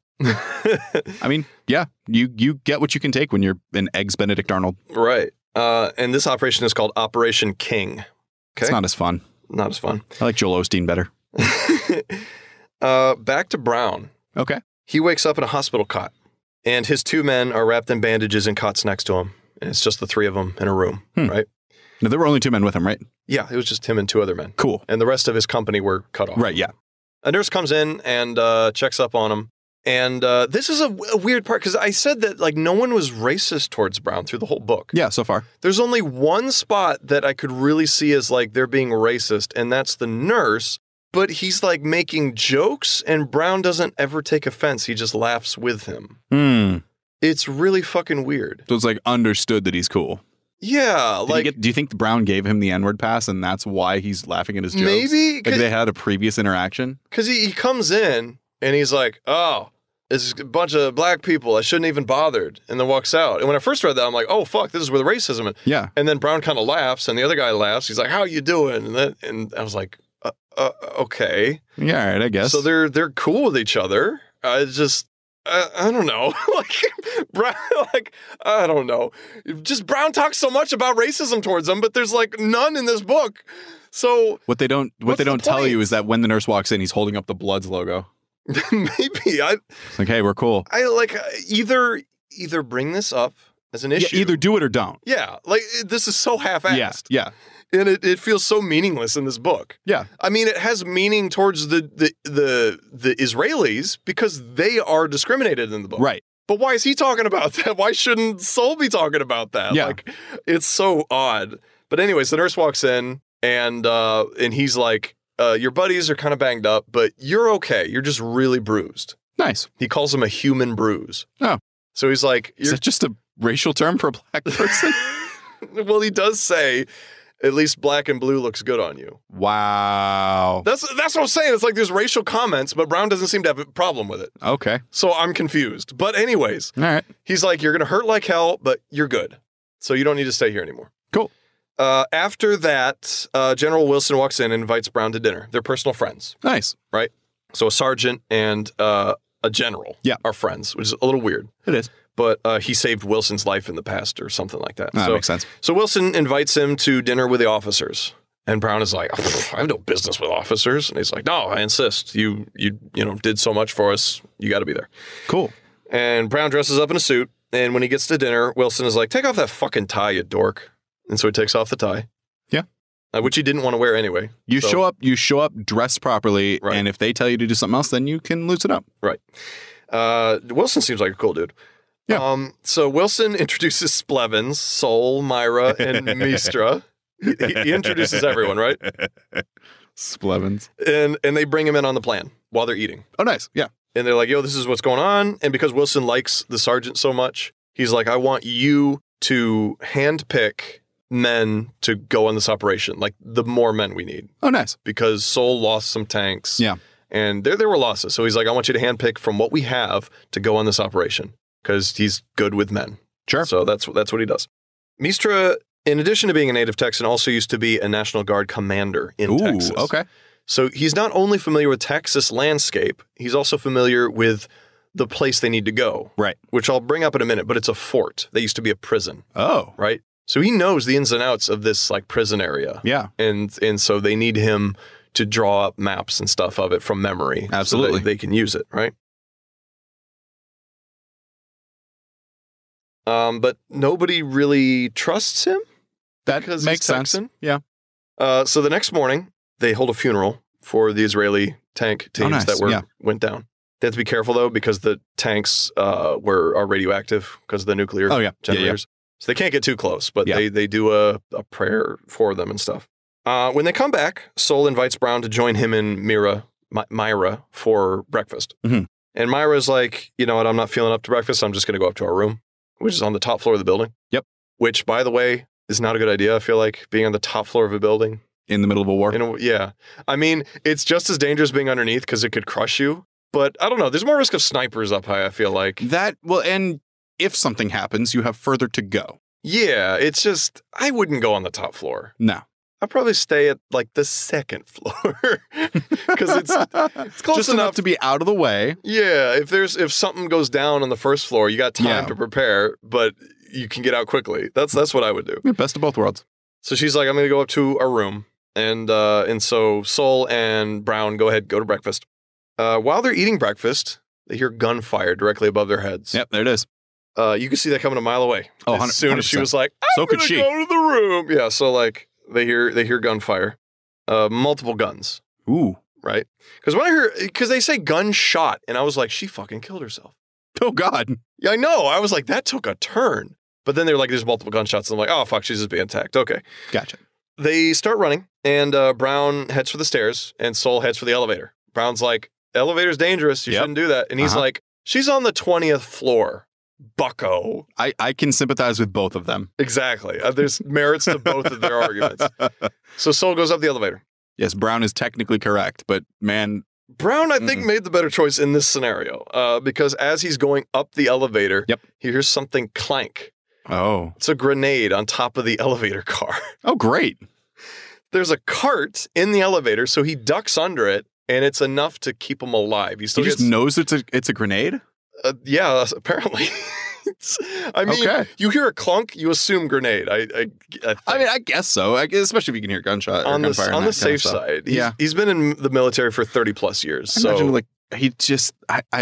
I mean, yeah, you get what you can take when you're an Eggs Benedict Arnold. Right. And this operation is called Operation King. Okay? It's not as fun. Not as fun. I like Joel Osteen better. Back to Brown. Okay. He wakes up in a hospital cot, and his 2 men are wrapped in bandages in cots next to him. And it's just the 3 of them in a room, right? Now, there were only 2 men with him, right? Yeah, it was just him and 2 other men. Cool. And the rest of his company were cut off. Right, yeah. A nurse comes in and checks up on him. And this is a weird part, because I said that like no one was racist towards Brown through the whole book. Yeah, so far. There's only one spot that I could really see as like they're being racist, and that's the nurse. But he's like making jokes, and Brown doesn't ever take offense. He just laughs with him. It's really fucking weird. So it's like understood that he's cool. Yeah, do you think Brown gave him the N-word pass, and that's why he's laughing at his jokes? Maybe. Like they had a previous interaction? Because he comes in, and he's like, oh, it's a bunch of black people. I shouldn't even bothered. And then walks out. And when I first read that, I'm like, oh, fuck, this is where the racism is. Yeah. And then Brown kind of laughs, and the other guy laughs. He's like, how you doing? And I was like, okay. Yeah, all right, I guess. So they're cool with each other. I don't know. Brown, I don't know. Just Brown talks so much about racism towards them, but there's like none in this book. So what they don't tell you is that when the nurse walks in, he's holding up the Bloods logo. Maybe it's like, hey, we're cool. I like either bring this up as an issue. Yeah, either do it or don't. Yeah, like this is so half-assed. Yeah. And it feels so meaningless in this book. Yeah. I mean, it has meaning towards the Israelis because they are discriminated in the book. Right. But why is he talking about that? Why shouldn't Sol be talking about that? Yeah. Like, it's so odd. But anyways, the nurse walks in and he's like, your buddies are kind of banged up, but you're okay. You're just really bruised. Nice. He calls him a human bruise. Oh. So he's like... Is that just a racial term for a black person? Well, he does say... At least black and blue looks good on you. Wow. That's what I'm saying. It's like there's racial comments, but Brown doesn't seem to have a problem with it. Okay. So I'm confused. But anyways, all right. He's like, you're going to hurt like hell, but you're good. So you don't need to stay here anymore. Cool. After that, General Wilson walks in and invites Brown to dinner. They're personal friends. Nice. Right? So a sergeant and a general are friends, which is a little weird. It is. But he saved Wilson's life in the past or something like that. That makes sense. So Wilson invites him to dinner with the officers. And Brown is like, I have no business with officers. And he's like, no, I insist. You did so much for us. You got to be there. Cool. And Brown dresses up in a suit. And when he gets to dinner, Wilson is like, take off that fucking tie, you dork. And so he takes off the tie. Yeah. Which he didn't want to wear anyway. You show up dressed properly. Right. And if they tell you to do something else, then you can loosen up. Right. Wilson seems like a cool dude. Yeah. So Wilson introduces Splevins, Sol, Myra, and Mistra. He introduces everyone, right? Splevins. And they bring him in on the plan while they're eating. Oh, nice. Yeah. And they're like, yo, this is what's going on. And because Wilson likes the sergeant so much, he's like, I want you to handpick men to go on this operation. Like the more men we need. Oh, nice. Because Sol lost some tanks. Yeah. And there were losses. So he's like, I want you to handpick from what we have to go on this operation. Because he's good with men. Sure. So that's what he does. Mistra, in addition to being a native Texan, also used to be a National Guard commander in Texas. Okay. So he's not only familiar with Texas landscape, he's also familiar with the place they need to go. Right. Which I'll bring up in a minute, but it's a fort. They used to be a prison. Oh. Right? So he knows the ins and outs of this like prison area. Yeah. And so they need him to draw up maps and stuff of it from memory. Absolutely. So that they can use it, right? But nobody really trusts him. That makes sense. Yeah. So the next morning, they hold a funeral for the Israeli tank teams that went down. They have to be careful, though, because the tanks are radioactive because of the nuclear generators. So they can't get too close, but they do a prayer for them and stuff. When they come back, Sol invites Brown to join him and Myra for breakfast. Mm-hmm. And Myra's like, you know what, I'm not feeling up to breakfast. I'm just going to go up to our room, which is on the top floor of the building. Yep. Which, by the way, is not a good idea. I feel like being on the top floor of a building. in the middle of a war. Yeah. I mean, it's just as dangerous being underneath because it could crush you. But I don't know. There's more risk of snipers up high, I feel like. And if something happens, you have further to go. Yeah, it's just, I wouldn't go on the top floor. No. I'd probably stay at like the second floor because it's close just enough to be out of the way. Yeah, if something goes down on the first floor, you got time to prepare, but you can get out quickly. That's what I would do. Yeah, best of both worlds. So she's like, I'm going to go up to a room, and so Sol and Brown go to breakfast. While they're eating breakfast, they hear gunfire directly above their heads. Yep, there it is. You can see that coming a mile away. Oh, as soon as she was like, I'm going to go to the room. Yeah, so like they hear gunfire, multiple guns. Ooh, right? Because they say gunshot, and I was like, she fucking killed herself. Oh God. Yeah, I know. I was like, that took a turn. But then they're like, there's multiple gunshots, and I'm like, oh fuck, she's just being attacked. Okay, gotcha. They start running, and Brown heads for the stairs, and Sol heads for the elevator. Brown's like, elevator's dangerous. You shouldn't do that. And he's like, she's on the 20th floor. Bucko. I can sympathize with both of them. Exactly. There's merits to both of their arguments. So Sol goes up the elevator. Yes, Brown is technically correct, but man. Brown, I think, made the better choice in this scenario because as he's going up the elevator, he hears something clank. Oh. It's a grenade on top of the elevator car. Oh, great. There's a cart in the elevator, so he ducks under it, and it's enough to keep him alive. He just knows it's a grenade? Yeah, apparently. I mean, you hear a clunk, you assume grenade. I mean, I guess so. Especially if you can hear gunshot or gunfire. On the safe side. He's been in the military for 30 plus years. I imagine, like, he just,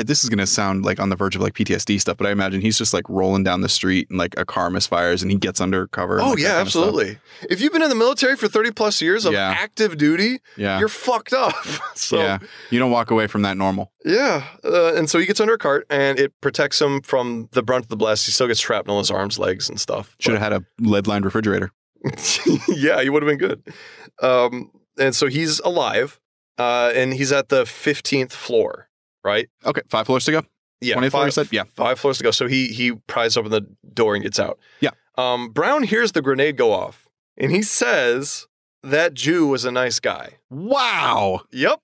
this is going to sound like on the verge of like PTSD stuff, but I imagine he's just like rolling down the street and like a car misfires and he gets under cover. Oh, yeah, absolutely. If you've been in the military for 30 plus years of active duty, you're fucked up. So you don't walk away from that normal. Yeah. And so he gets under a cart and it protects him from the brunt of the blast. He still gets shrapnel in his arms, legs, and stuff. Should have had a lead-lined refrigerator. Yeah, he would have been good. And so he's alive. And he's at the 15th floor, right? Okay, 5 floors to go? Yeah. 20th floor, you said? Yeah. 5 floors to go. So he pries open the door and gets out. Yeah. Brown hears the grenade go off, and he says that Jew was a nice guy. Wow. Yep.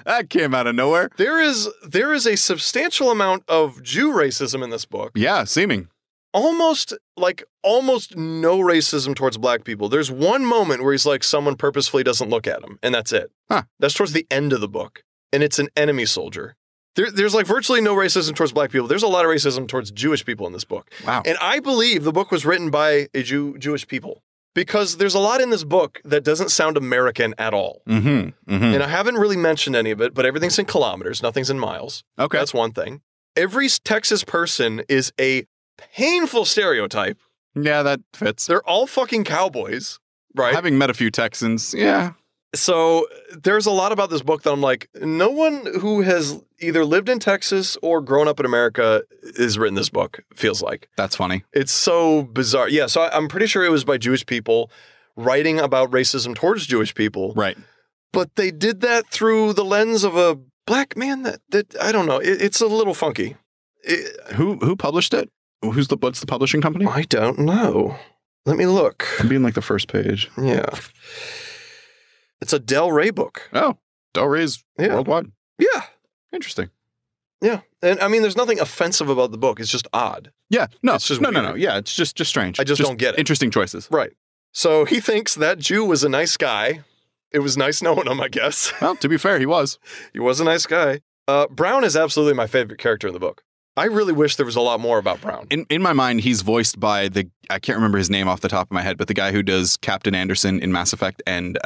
That came out of nowhere. There is a substantial amount of Jew racism in this book. Yeah, seeming. Almost no racism towards black people. There's one moment where he's like, someone purposefully doesn't look at him, and that's it. Huh. That's towards the end of the book, and it's an enemy soldier. There's like virtually no racism towards black people. There's a lot of racism towards Jewish people in this book. Wow. And I believe the book was written by a Jewish people because there's a lot in this book that doesn't sound American at all. Mm-hmm. Mm-hmm. And I haven't really mentioned any of it, but everything's in kilometers. Nothing's in miles. Okay. That's one thing. Every Texas person is a painful stereotype. Yeah, that fits. They're all fucking cowboys, right? Having met a few Texans, yeah. So there's a lot about this book that I'm like, no one who has either lived in Texas or grown up in America has written this book, feels like. That's funny. It's so bizarre. Yeah, so I'm pretty sure it was by Jewish people writing about racism towards Jewish people. Right. But they did that through the lens of a black man that I don't know. It's a little funky. Who published it? What's the publishing company? I don't know. Let me look. It'd be in like the first page. Yeah. It's a Del Rey book. Oh, Del Rey's Worldwide. Yeah. Interesting. Yeah. And I mean, there's nothing offensive about the book. It's just odd. Yeah. No, it's just no. Yeah. It's just strange. I just don't get it. Interesting choices. Right. So he thinks that Jew was a nice guy. It was nice knowing him, I guess. Well, to be fair, he was. He was a nice guy. Brown is absolutely my favorite character in the book. I really wish there was a lot more about Brown. In my mind, he's voiced by I can't remember his name off the top of my head, but the guy who does Captain Anderson in Mass Effect and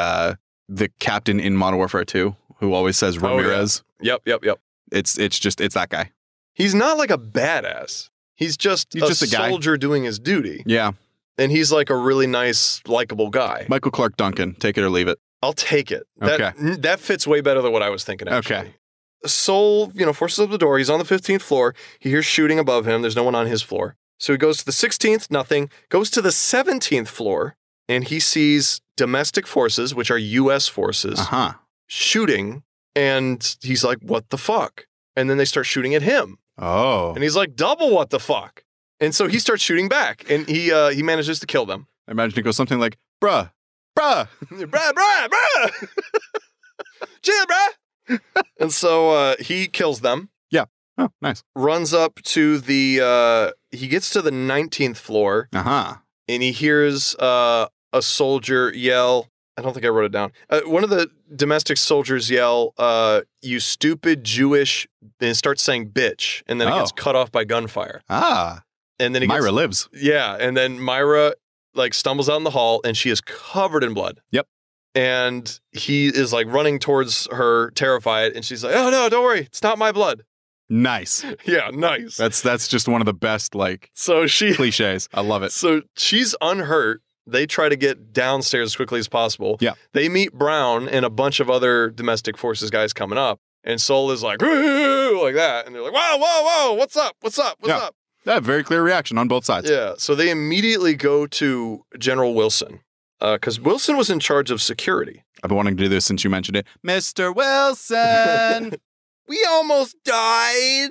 the captain in Modern Warfare 2, who always says Ramirez. Oh, yeah. Yep. It's that guy. He's not like a badass. He's just a soldier doing his duty. Yeah. And he's like a really nice, likable guy. Michael Clark Duncan. Take it or leave it. I'll take it. Okay. That fits way better than what I was thinking, actually. Okay. Sol, forces up the door. He's on the 15th floor. He hears shooting above him. There's no one on his floor. So he goes to the 16th, nothing. Goes to the 17th floor, and he sees domestic forces, which are U.S. forces, shooting. And he's like, what the fuck? And then they start shooting at him. Oh. And he's like, double what the fuck? And so he starts shooting back, and he manages to kill them. I imagine it goes something like, Bruh. bruh, chill, bruh. And so he kills them. Yeah. Oh, nice. Runs up to he gets to the 19th floor. Uh-huh. And he hears a soldier yell. I don't think I wrote it down. One of the domestic soldiers yell, you stupid Jewish, and starts saying bitch. And then it gets cut off by gunfire. Ah. And then Myra lives. Yeah. And then Myra stumbles out in the hall and she is covered in blood. Yep. And he is running towards her, terrified. And she's like, oh no, don't worry. It's not my blood. Nice. Yeah, nice. That's just one of the best cliches. I love it. So she's unhurt. They try to get downstairs as quickly as possible. Yeah. They meet Brown and a bunch of other domestic forces guys coming up. And Sol is like that. And they're like, whoa, what's up? What's up? Yeah, very clear reaction on both sides. Yeah. So they immediately go to General Wilson because Wilson was in charge of security. I've been wanting to do this since you mentioned it. Mr. Wilson. We almost died.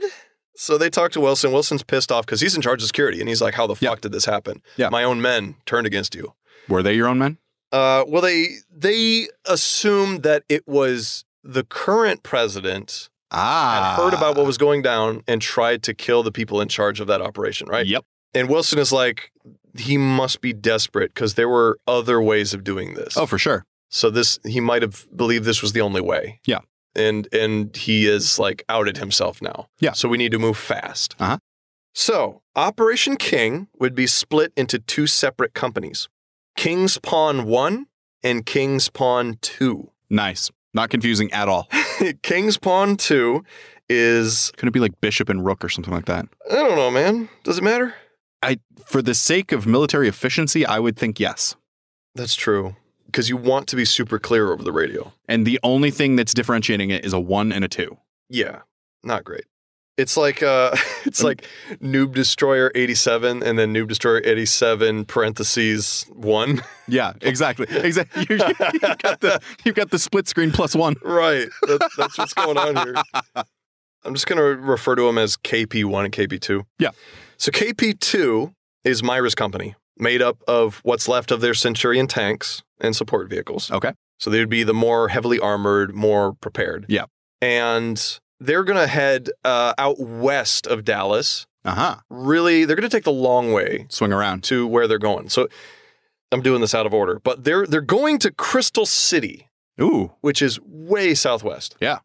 So they talk to Wilson. Wilson's pissed off because he's in charge of security. And he's like, how the fuck did this happen? Yeah. My own men turned against you. Were they your own men? Well, they assumed that it was the current president had heard about what was going down and tried to kill the people in charge of that operation, right? Yep. And Wilson is like, he must be desperate because there were other ways of doing this. Oh, for sure. So he might have believed this was the only way. Yeah. And he is outed himself now. Yeah. So we need to move fast. Uh-huh. So Operation King would be split into two separate companies. King's Pawn 1 and King's Pawn 2. Nice. Not confusing at all. King's Pawn 2 is... Couldn't it be like Bishop and Rook or something like that? I don't know, man. Does it matter? For the sake of military efficiency, I would think yes. That's true. Because you want to be super clear over the radio. And the only thing that's differentiating it is a 1 and a 2. Yeah. Not great. It's like Noob Destroyer 87 and then Noob Destroyer 87 parentheses 1. Yeah, exactly. Exactly. You've got the split screen plus 1. Right. That's what's going on here. I'm just going to refer to them as KP1 and KP2. Yeah. So KP2 is Myra's company, made up of what's left of their Centurion tanks and support vehicles. Okay. So they would be the more heavily armored, more prepared. Yeah. And they're going to head out west of Dallas. Uh-huh. Really, they're going to take the long way. Swing around. To where they're going. So I'm doing this out of order. But they're going to Crystal City. Ooh. Which is way southwest. Yeah.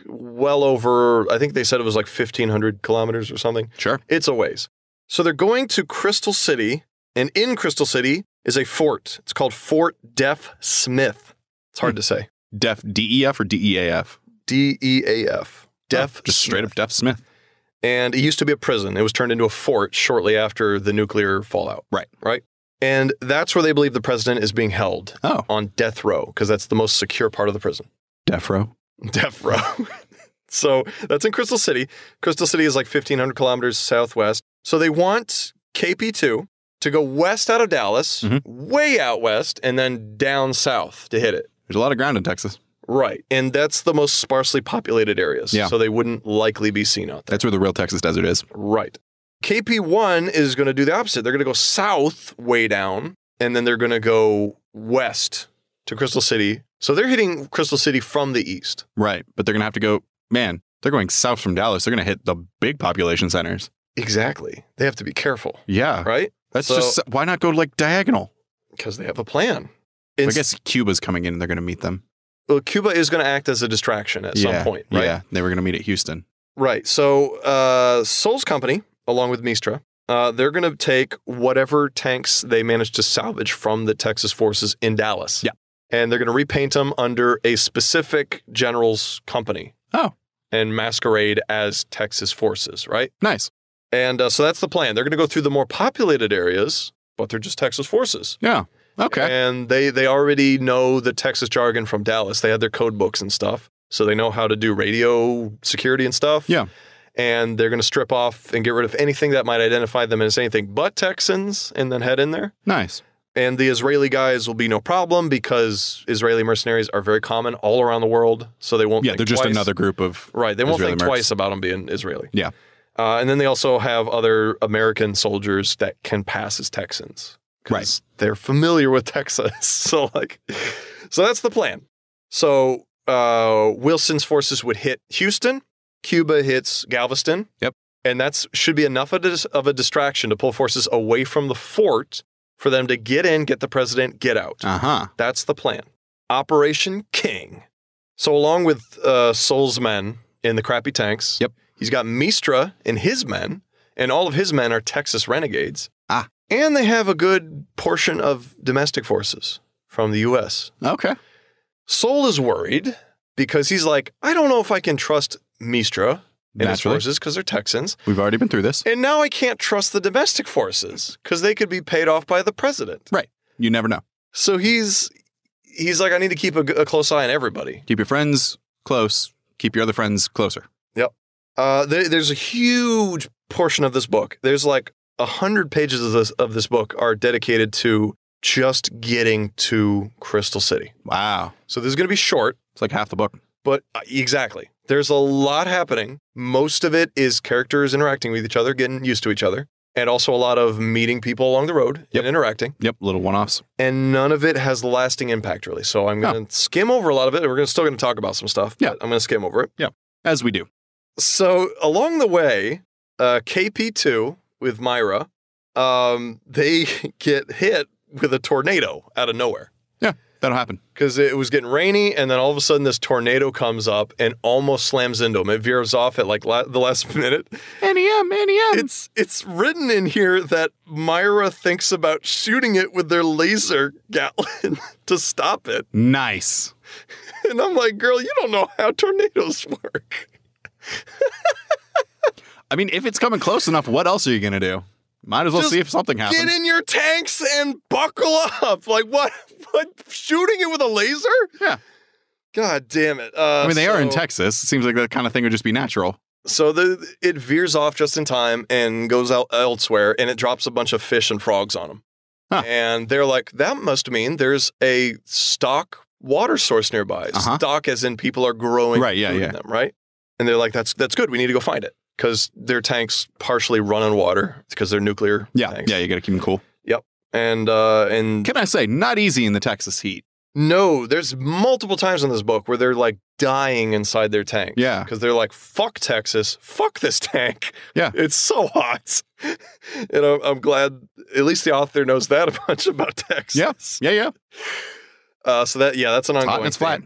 Well over, I think they said it was 1,500 kilometers or something. Sure. It's a ways. So they're going to Crystal City. And in Crystal City is a fort. It's called Fort Deaf Smith. It's hard to say. Def, D-E-F or D-E-A-F? D-E-A-F. Deaf just straight up Deaf Smith. And it used to be a prison. It was turned into a fort shortly after the nuclear fallout. Right. And that's where they believe the president is being held. On death row, because that's the most secure part of the prison. Death row? Death row. So that's in Crystal City. Crystal City is 1,500 kilometers southwest. So they want KP2 to go west out of Dallas, way out west, and then down south to hit it. There's a lot of ground in Texas. Right. And that's the most sparsely populated areas. Yeah. So they wouldn't likely be seen out there. That's where the real Texas desert is. Right. KP1 is going to do the opposite. They're going to go south way down, and then they're going to go west to Crystal City. So they're hitting Crystal City from the east. Right. But they're going to have to go, man, they're going south from Dallas. They're going to hit the big population centers. Exactly. They have to be careful. Yeah. Right? That's just, why not go diagonal? Because they have a plan. I guess Cuba's coming in and they're going to meet them. Well, Cuba is going to act as a distraction at some point, right? Yeah, they were going to meet at Houston. Right. So Sol's company, along with Mistra, they're going to take whatever tanks they managed to salvage from the Texas forces in Dallas. Yeah. And they're going to repaint them under a specific general's company. Oh. And masquerade as Texas forces, right? Nice. And so that's the plan. They're going to go through the more populated areas, but they're just Texas forces. Yeah. Okay. And they already know the Texas jargon from Dallas. They had their code books and stuff. So they know how to do radio security and stuff. Yeah. And they're going to strip off and get rid of anything that might identify them as anything but Texans and then head in there. Nice. And the Israeli guys will be no problem because Israeli mercenaries are very common all around the world. So they won't think they're just twice. Another group of Right. They won't Israeli think twice about them being Israeli. Yeah. And then they also have other American soldiers that can pass as Texans. because they're familiar with Texas. So that's the plan. So Wilson's forces would hit Houston. Cuba hits Galveston. Yep. And that should be enough of a distraction to pull forces away from the fort for them to get in, get the president, get out. That's the plan. Operation King. So along with Sol's men in the crappy tanks, he's got Mistra and his men, and all of his men are Texas renegades. And they have a good portion of domestic forces from the U.S. Okay. Sol is worried because he's like, I don't know if I can trust Mistra and his forces because they're Texans. We've already been through this. And now I can't trust the domestic forces because they could be paid off by the president. Right. You never know. So he's like, I need to keep a close eye on everybody. Keep your friends close. Keep your other friends closer. Yep. There's a huge portion of this book. There's like 100 pages of this book are dedicated to just getting to Crystal City. Wow. So this is going to be short. It's like half the book. But exactly. There's a lot happening. Most of it is characters interacting with each other, getting used to each other, and also a lot of meeting people along the road and interacting. Yep, little one-offs. And none of it has lasting impact, really. So I'm going to skim over a lot of it. We're still going to talk about some stuff, but I'm going to skim over it. Yeah, as we do. So along the way, KP2 with Myra, they get hit with a tornado out of nowhere. Yeah, that'll happen. Because it was getting rainy, and then all of a sudden this tornado comes up and almost slams into them. It veers off at like the last minute. NEM. It's written in here that Myra thinks about shooting it with their laser Gatling to stop it. Nice. And I'm like, girl, you don't know how tornadoes work. I mean, if it's coming close enough, what else are you going to do? Might as well see if something happens. Get in your tanks and buckle up. Like, what? Shooting it with a laser? Yeah. God damn it. I mean, they are in Texas. It seems like that kind of thing would just be natural. So it veers off just in time and goes out elsewhere, and it drops a bunch of fish and frogs on them. Huh. And they're like, that must mean there's a stock water source nearby. Stock as in people are growing food in them, right? And they're like, that's good. We need to go find it. Because their tanks partially run on water because they're nuclear tanks. Yeah, you got to keep them cool. Yep. And can I say, not easy in the Texas heat. No, there's multiple times in this book where they're like dying inside their tank. Yeah. Because they're like, fuck Texas, fuck this tank. Yeah. It's so hot. And I'm glad at least the author knows that a bunch about Texas. Yeah. So that's an ongoing hot and it's flat.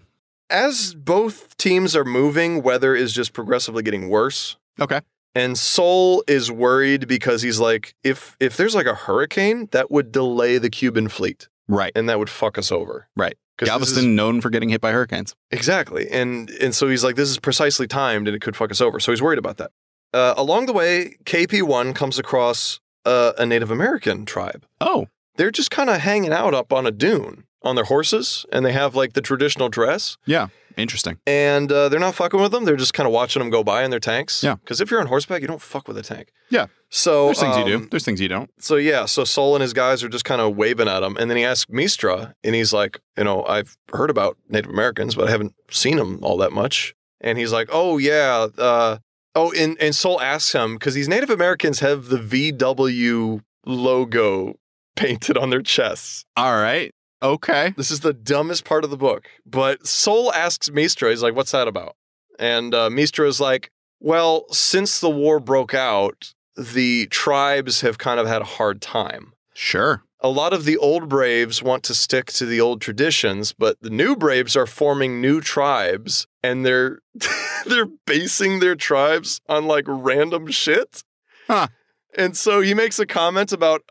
As both teams are moving, weather is just progressively getting worse. Okay. And Sol is worried because he's like, if there's like a hurricane, that would delay the Cuban fleet. Right. And that would fuck us over. Right. Galveston known for getting hit by hurricanes. Exactly. And so he's like, this is precisely timed and it could fuck us over. So he's worried about that. Along the way, KP1 comes across a Native American tribe. Oh. They're just kind of hanging out up on a dune on their horses, and they have like the traditional dress. Yeah. Interesting. And they're not fucking with them. They're just kind of watching them go by in their tanks. Yeah. Because if you're on horseback, you don't fuck with a tank. Yeah. So there's things you do. There's things you don't. So so Sol and his guys are just kind of waving at him. And then he asks Mistra, and he's like, I've heard about Native Americans, but I haven't seen them all that much. And he's like, oh, yeah. And Sol asks him, because these Native Americans have the VW logo painted on their chests. All right. Okay. This is the dumbest part of the book. But Sol asks Mistra, he's like, what's that about? And Mistra is like, well, since the war broke out, the tribes have kind of had a hard time. Sure. A lot of the old braves want to stick to the old traditions, but the new braves are forming new tribes, and they're basing their tribes on like random shit. Huh. And so he makes a comment about,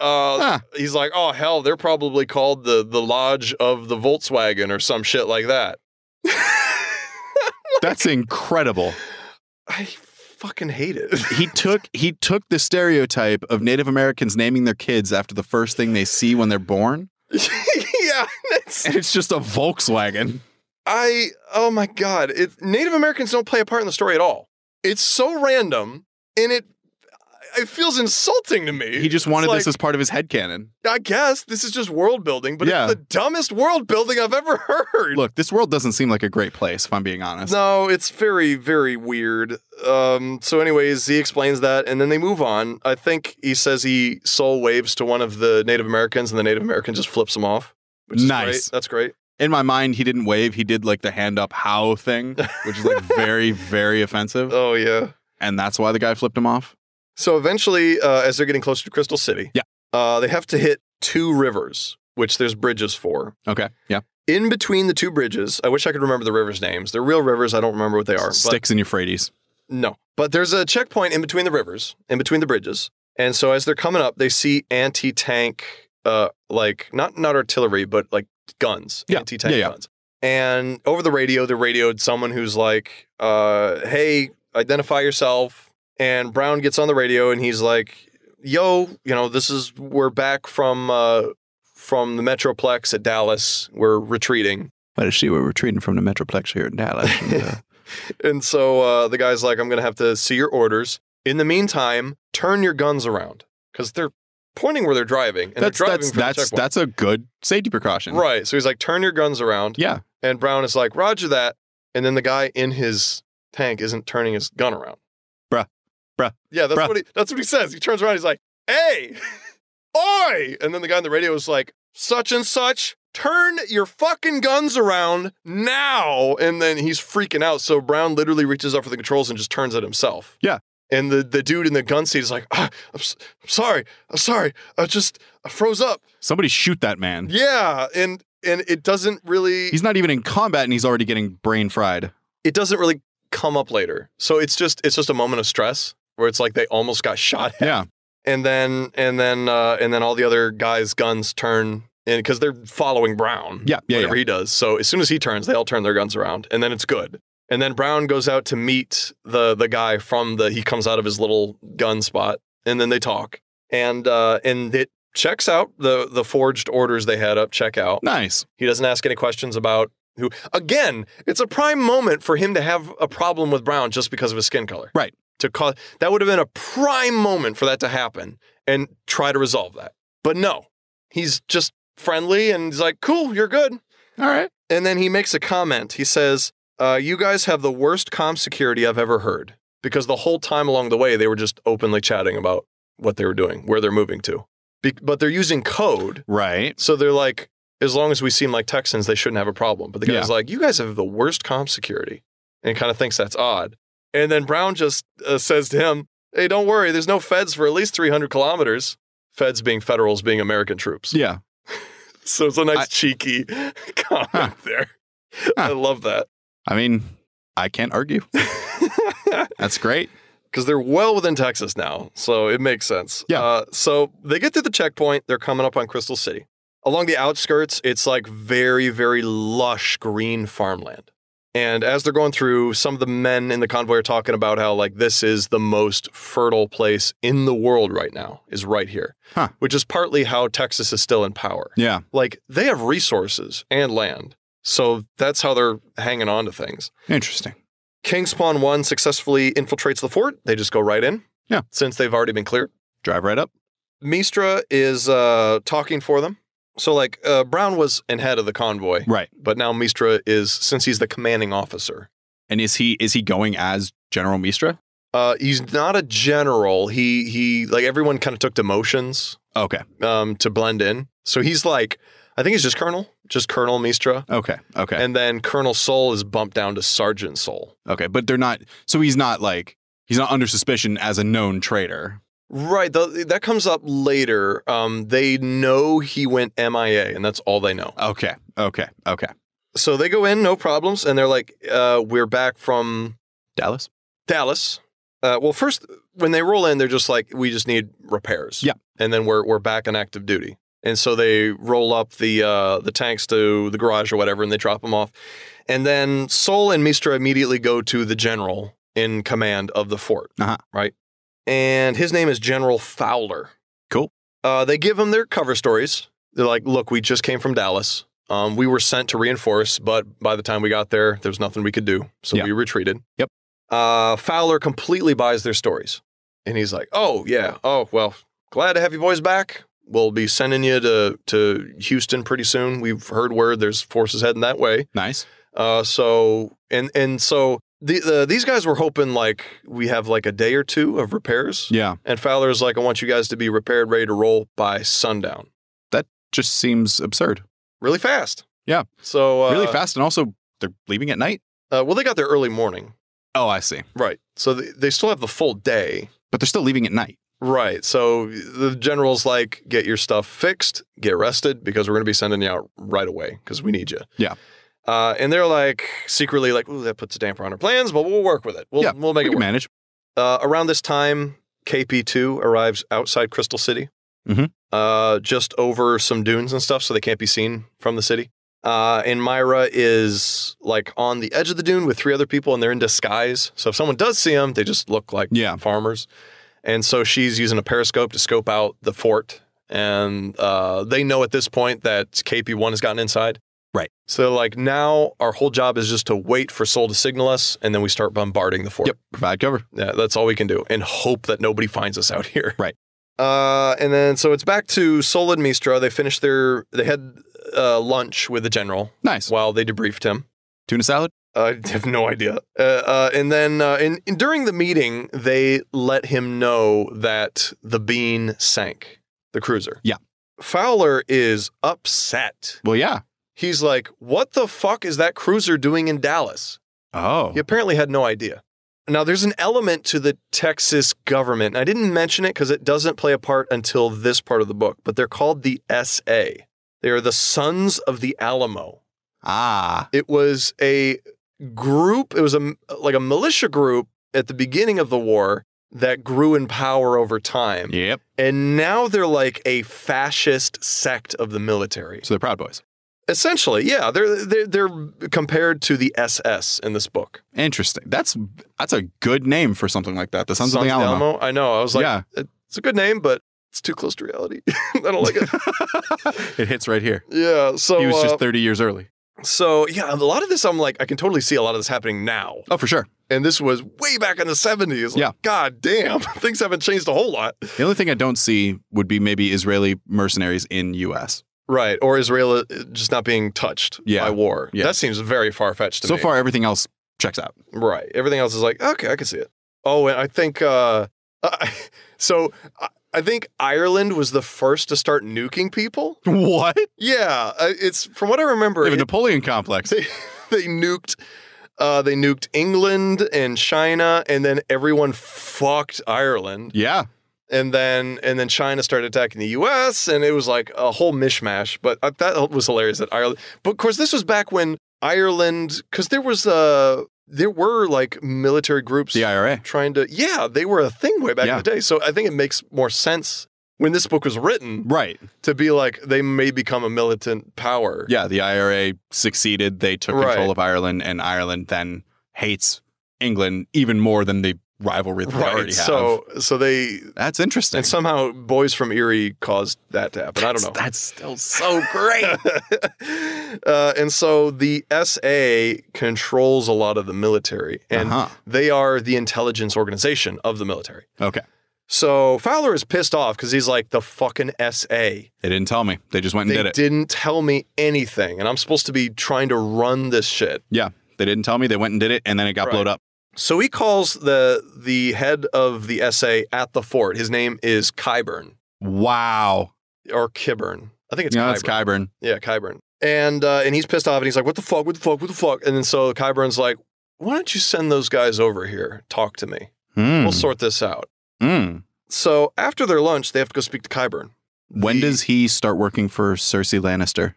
he's like, oh, hell, they're probably called the Lodge of the Volkswagen or some shit like that. That's incredible. I fucking hate it. He took the stereotype of Native Americans naming their kids after the first thing they see when they're born. Yeah. And it's just a Volkswagen. Oh my God. Native Americans don't play a part in the story at all. It's so random, and it feels insulting to me. He just wanted this as part of his headcanon. I guess this is just world building, but it's the dumbest world building I've ever heard. Look, this world doesn't seem like a great place, if I'm being honest. No, it's very, very weird. So anyways, he explains that, and then they move on. I think he says he soul waves to one of the Native Americans, and the Native American just flips him off. Which is nice. Great. That's great. In my mind, he didn't wave. He did like the hand up how thing, which is like very, very offensive. Oh, yeah. And that's why the guy flipped him off. So eventually, as they're getting closer to Crystal City, they have to hit 2 rivers, which there's bridges for. Okay, yeah. In between the 2 bridges, I wish I could remember the rivers' names. They're real rivers. I don't remember what they are. Styx and Euphrates. No. But there's a checkpoint in between the rivers, in between the bridges. And so as they're coming up, they see anti-tank, like, not artillery, but like guns. Yeah. Anti-tank guns. And over the radio, they radioed someone who's like, hey, identify yourself. And Brown gets on the radio and he's like, yo, we're back from the Metroplex at Dallas. We're retreating. But see, we're retreating from the Metroplex here in Dallas. And so the guy's like, I'm going to have to see your orders. In the meantime, turn your guns around. Because they're pointing where they're driving. And that's a good safety precaution. Right. So he's like, turn your guns around. Yeah. And Brown is like, roger that. And then the guy in his tank isn't turning his gun around. Bruh. Yeah, that's what he says. He turns around, he's like, hey, oi! And then the guy on the radio is like, such and such, turn your fucking guns around now. And then he's freaking out. So Brown literally reaches up for the controls and just turns it himself. Yeah. And the dude in the gun seat is like, I'm sorry. I froze up. Somebody shoot that man. Yeah. And it doesn't really... He's not even in combat and he's already getting brain fried. It doesn't really come up later. So it's just a moment of stress where it's like they almost got shot at. Yeah. And then all the other guys' guns turn in because they're following Brown. Whatever he does. So as soon as he turns, they all turn their guns around, and then it's good. And then Brown goes out to meet the guy he comes out of his little gun spot, and then they talk. And it checks out the forged orders they had up, check out. Nice. He doesn't ask any questions about who. Again, it's a prime moment for him to have a problem with Brown just because of his skin color. Right. That would have been a prime moment for that to happen and try to resolve that. But no, he's just friendly and he's like, cool, you're good. All right. And then he makes a comment. He says, you guys have the worst comm security I've ever heard, because the whole time along the way, they were just openly chatting about what they were doing, where they're moving to. But they're using code. Right. So they're like, as long as we seem like Texans, they shouldn't have a problem. But the guy's like, you guys have the worst comm security. And kind of thinks that's odd. And then Brown just says to him, hey, don't worry, there's no feds for at least 300 kilometers. Feds being Federals being American troops. Yeah. So it's a nice cheeky comment there. I love that. I mean, I can't argue. That's great. Because they're well within Texas now, so it makes sense. Yeah. So they get to the checkpoint. They're coming up on Crystal City. Along the outskirts, it's like very, very lush green farmland. And as they're going through, some of the men in the convoy are talking about how, like, this is the most fertile place in the world right now, is right here. Huh. Which is partly how Texas is still in power. Yeah. Like, they have resources and land. So that's how they're hanging on to things. Interesting. King Spawn 1 successfully infiltrates the fort. They just go right in. Yeah. Since they've already been cleared. Drive right up. Mistra is talking for them. So, like, Brown was in head of the convoy. Right. But now Mistra is, since he's the commanding officer. And is he going as General Mistra? He's not a general. He like, everyone kind of took demotions. Okay. To blend in. So he's like, I think he's just Colonel Mistra. Okay. And then Colonel Soul is bumped down to Sergeant Soul. Okay. But they're not, so he's not under suspicion as a known traitor. Right. That comes up later. They know he went MIA, and that's all they know. Okay. So they go in, no problems, and they're like, we're back from... Dallas. Well, first, when they roll in, they're just like, we just need repairs. Yeah. And then we're back on active duty. And so they roll up the tanks to the garage or whatever, and they drop them off. And then Soul and Mistra immediately go to the general in command of the fort. Uh-huh. Right? And his name is General Fowler. Cool. They give him their cover stories. They're like, look, we just came from Dallas. We were sent to reinforce, but by the time we got there was nothing we could do. So we retreated. Yep. Fowler completely buys their stories. And he's like, oh, yeah. Oh, well, glad to have you boys back. We'll be sending you to Houston pretty soon. We've heard word there's forces heading that way. Nice. So these guys were hoping like we have like a day or two of repairs. Yeah. And Fowler's like, I want you guys to be repaired, ready to roll by sundown. That just seems absurd. Really fast. Yeah. So really fast. And also they're leaving at night. Well, they got there early morning. Oh, I see. Right. So they still have the full day. But they're still leaving at night. Right. So the general's like, get your stuff fixed, get rested, because we're going to be sending you out right away because we need you. Yeah. And they're like secretly like, ooh, that puts a damper on our plans, but we'll work with it. We'll make it work. Manage. Around this time, KP2 arrives outside Crystal City, just over some dunes and stuff, so they can't be seen from the city. And Myra is like on the edge of the dune with 3 other people, and they're in disguise. So if someone does see them, they just look like farmers. And so she's using a periscope to scope out the fort. And they know at this point that KP1 has gotten inside. Right. So like now our whole job is just to wait for Sol to signal us, and then we start bombarding the fort. Yep. Provide cover. Yeah, that's all we can do, and hope that nobody finds us out here. Right. And then so it's back to Sol and Mistra. They had lunch with the general. Nice. While they debriefed him. Tuna salad? I have no idea. And then during the meeting, they let him know that the Bean sank, the cruiser. Yeah. Fowler is upset. Well, yeah. He's like, what the fuck is that cruiser doing in Dallas? Oh. He apparently had no idea. Now, there's an element to the Texas government. I didn't mention it because it doesn't play a part until this part of the book, but they're called the SA. They are the Sons of the Alamo. Ah. It was a group, it was like a militia group at the beginning of the war that grew in power over time. Yep. And now they're like a fascist sect of the military. So they're Proud Boys. Essentially, yeah. They're compared to the SS in this book. Interesting. That's a good name for something like that. The Sons of the Alamo. I know. I was like, yeah. It's a good name, but it's too close to reality. I don't like it. It hits right here. Yeah. So he was just 30 years early. So yeah, a lot of this, I'm like, I can totally see a lot of this happening now. Oh, for sure. And this was way back in the 70s. Like, yeah. God damn. Things haven't changed a whole lot. The only thing I don't see would be maybe Israeli mercenaries in U.S. Right. Or Israel just not being touched by war. Yeah. That seems very far-fetched to me. So far, everything else checks out. Right. Everything else is like, okay, I can see it. Oh, and I think, I think Ireland was the first to start nuking people. What? Yeah. It's, from what I remember. They have a Napoleon complex. They nuked England and China, and then everyone fucked Ireland. Yeah. And then China started attacking the U.S., and it was like a whole mishmash. But that was hilarious that Ireland. But of course, this was back when Ireland, because there were like military groups. The IRA. Trying to, they were a thing way back in the day. So I think it makes more sense when this book was written. Right. To be like, they may become a militant power. Yeah, the IRA succeeded. They took control of Ireland, and Ireland then hates England even more than the rivalry that they already have. So they... That's interesting. And somehow boys from Erie caused that to happen. I don't know. That's still so great. And so the SA controls a lot of the military, and they are the intelligence organization of the military. Okay. So Fowler is pissed off because he's like, the fucking SA. They didn't tell me. They just went and did it. They didn't tell me anything, and I'm supposed to be trying to run this shit. Yeah. They didn't tell me. They went and did it, and then it got blown up. So he calls the head of the SA at the fort. His name is Kyburn. Wow. Or Kiburn. I think it's Kyburn. No, it's Kyburn. Yeah, Kyburn. And he's pissed off, and he's like, what the fuck? And then so Kyburn's like, why don't you send those guys over here? Talk to me. We'll sort this out. So after their lunch, they have to go speak to Kyburn. When does he start working for Cersei Lannister?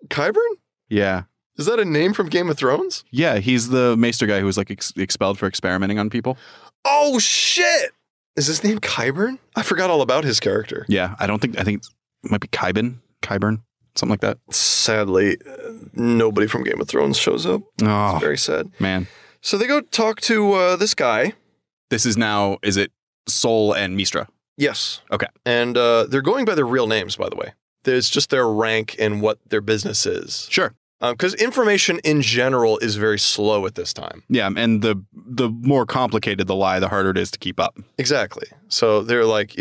Kyburn? Yeah. Is that a name from Game of Thrones? Yeah, he's the maester guy who was like expelled for experimenting on people. Oh, shit! Is his name Kyburn? I forgot all about his character. Yeah, I think it might be Kyburn, something like that. Sadly, nobody from Game of Thrones shows up. Oh, it's very sad. Man. So they go talk to this guy. This is now, is it Sol and Mistra? Yes. Okay. And they're going by their real names, by the way. There's just their rank and what their business is. Sure. Because information in general is very slow at this time. Yeah, and the more complicated the lie, the harder it is to keep up. Exactly. So they're like,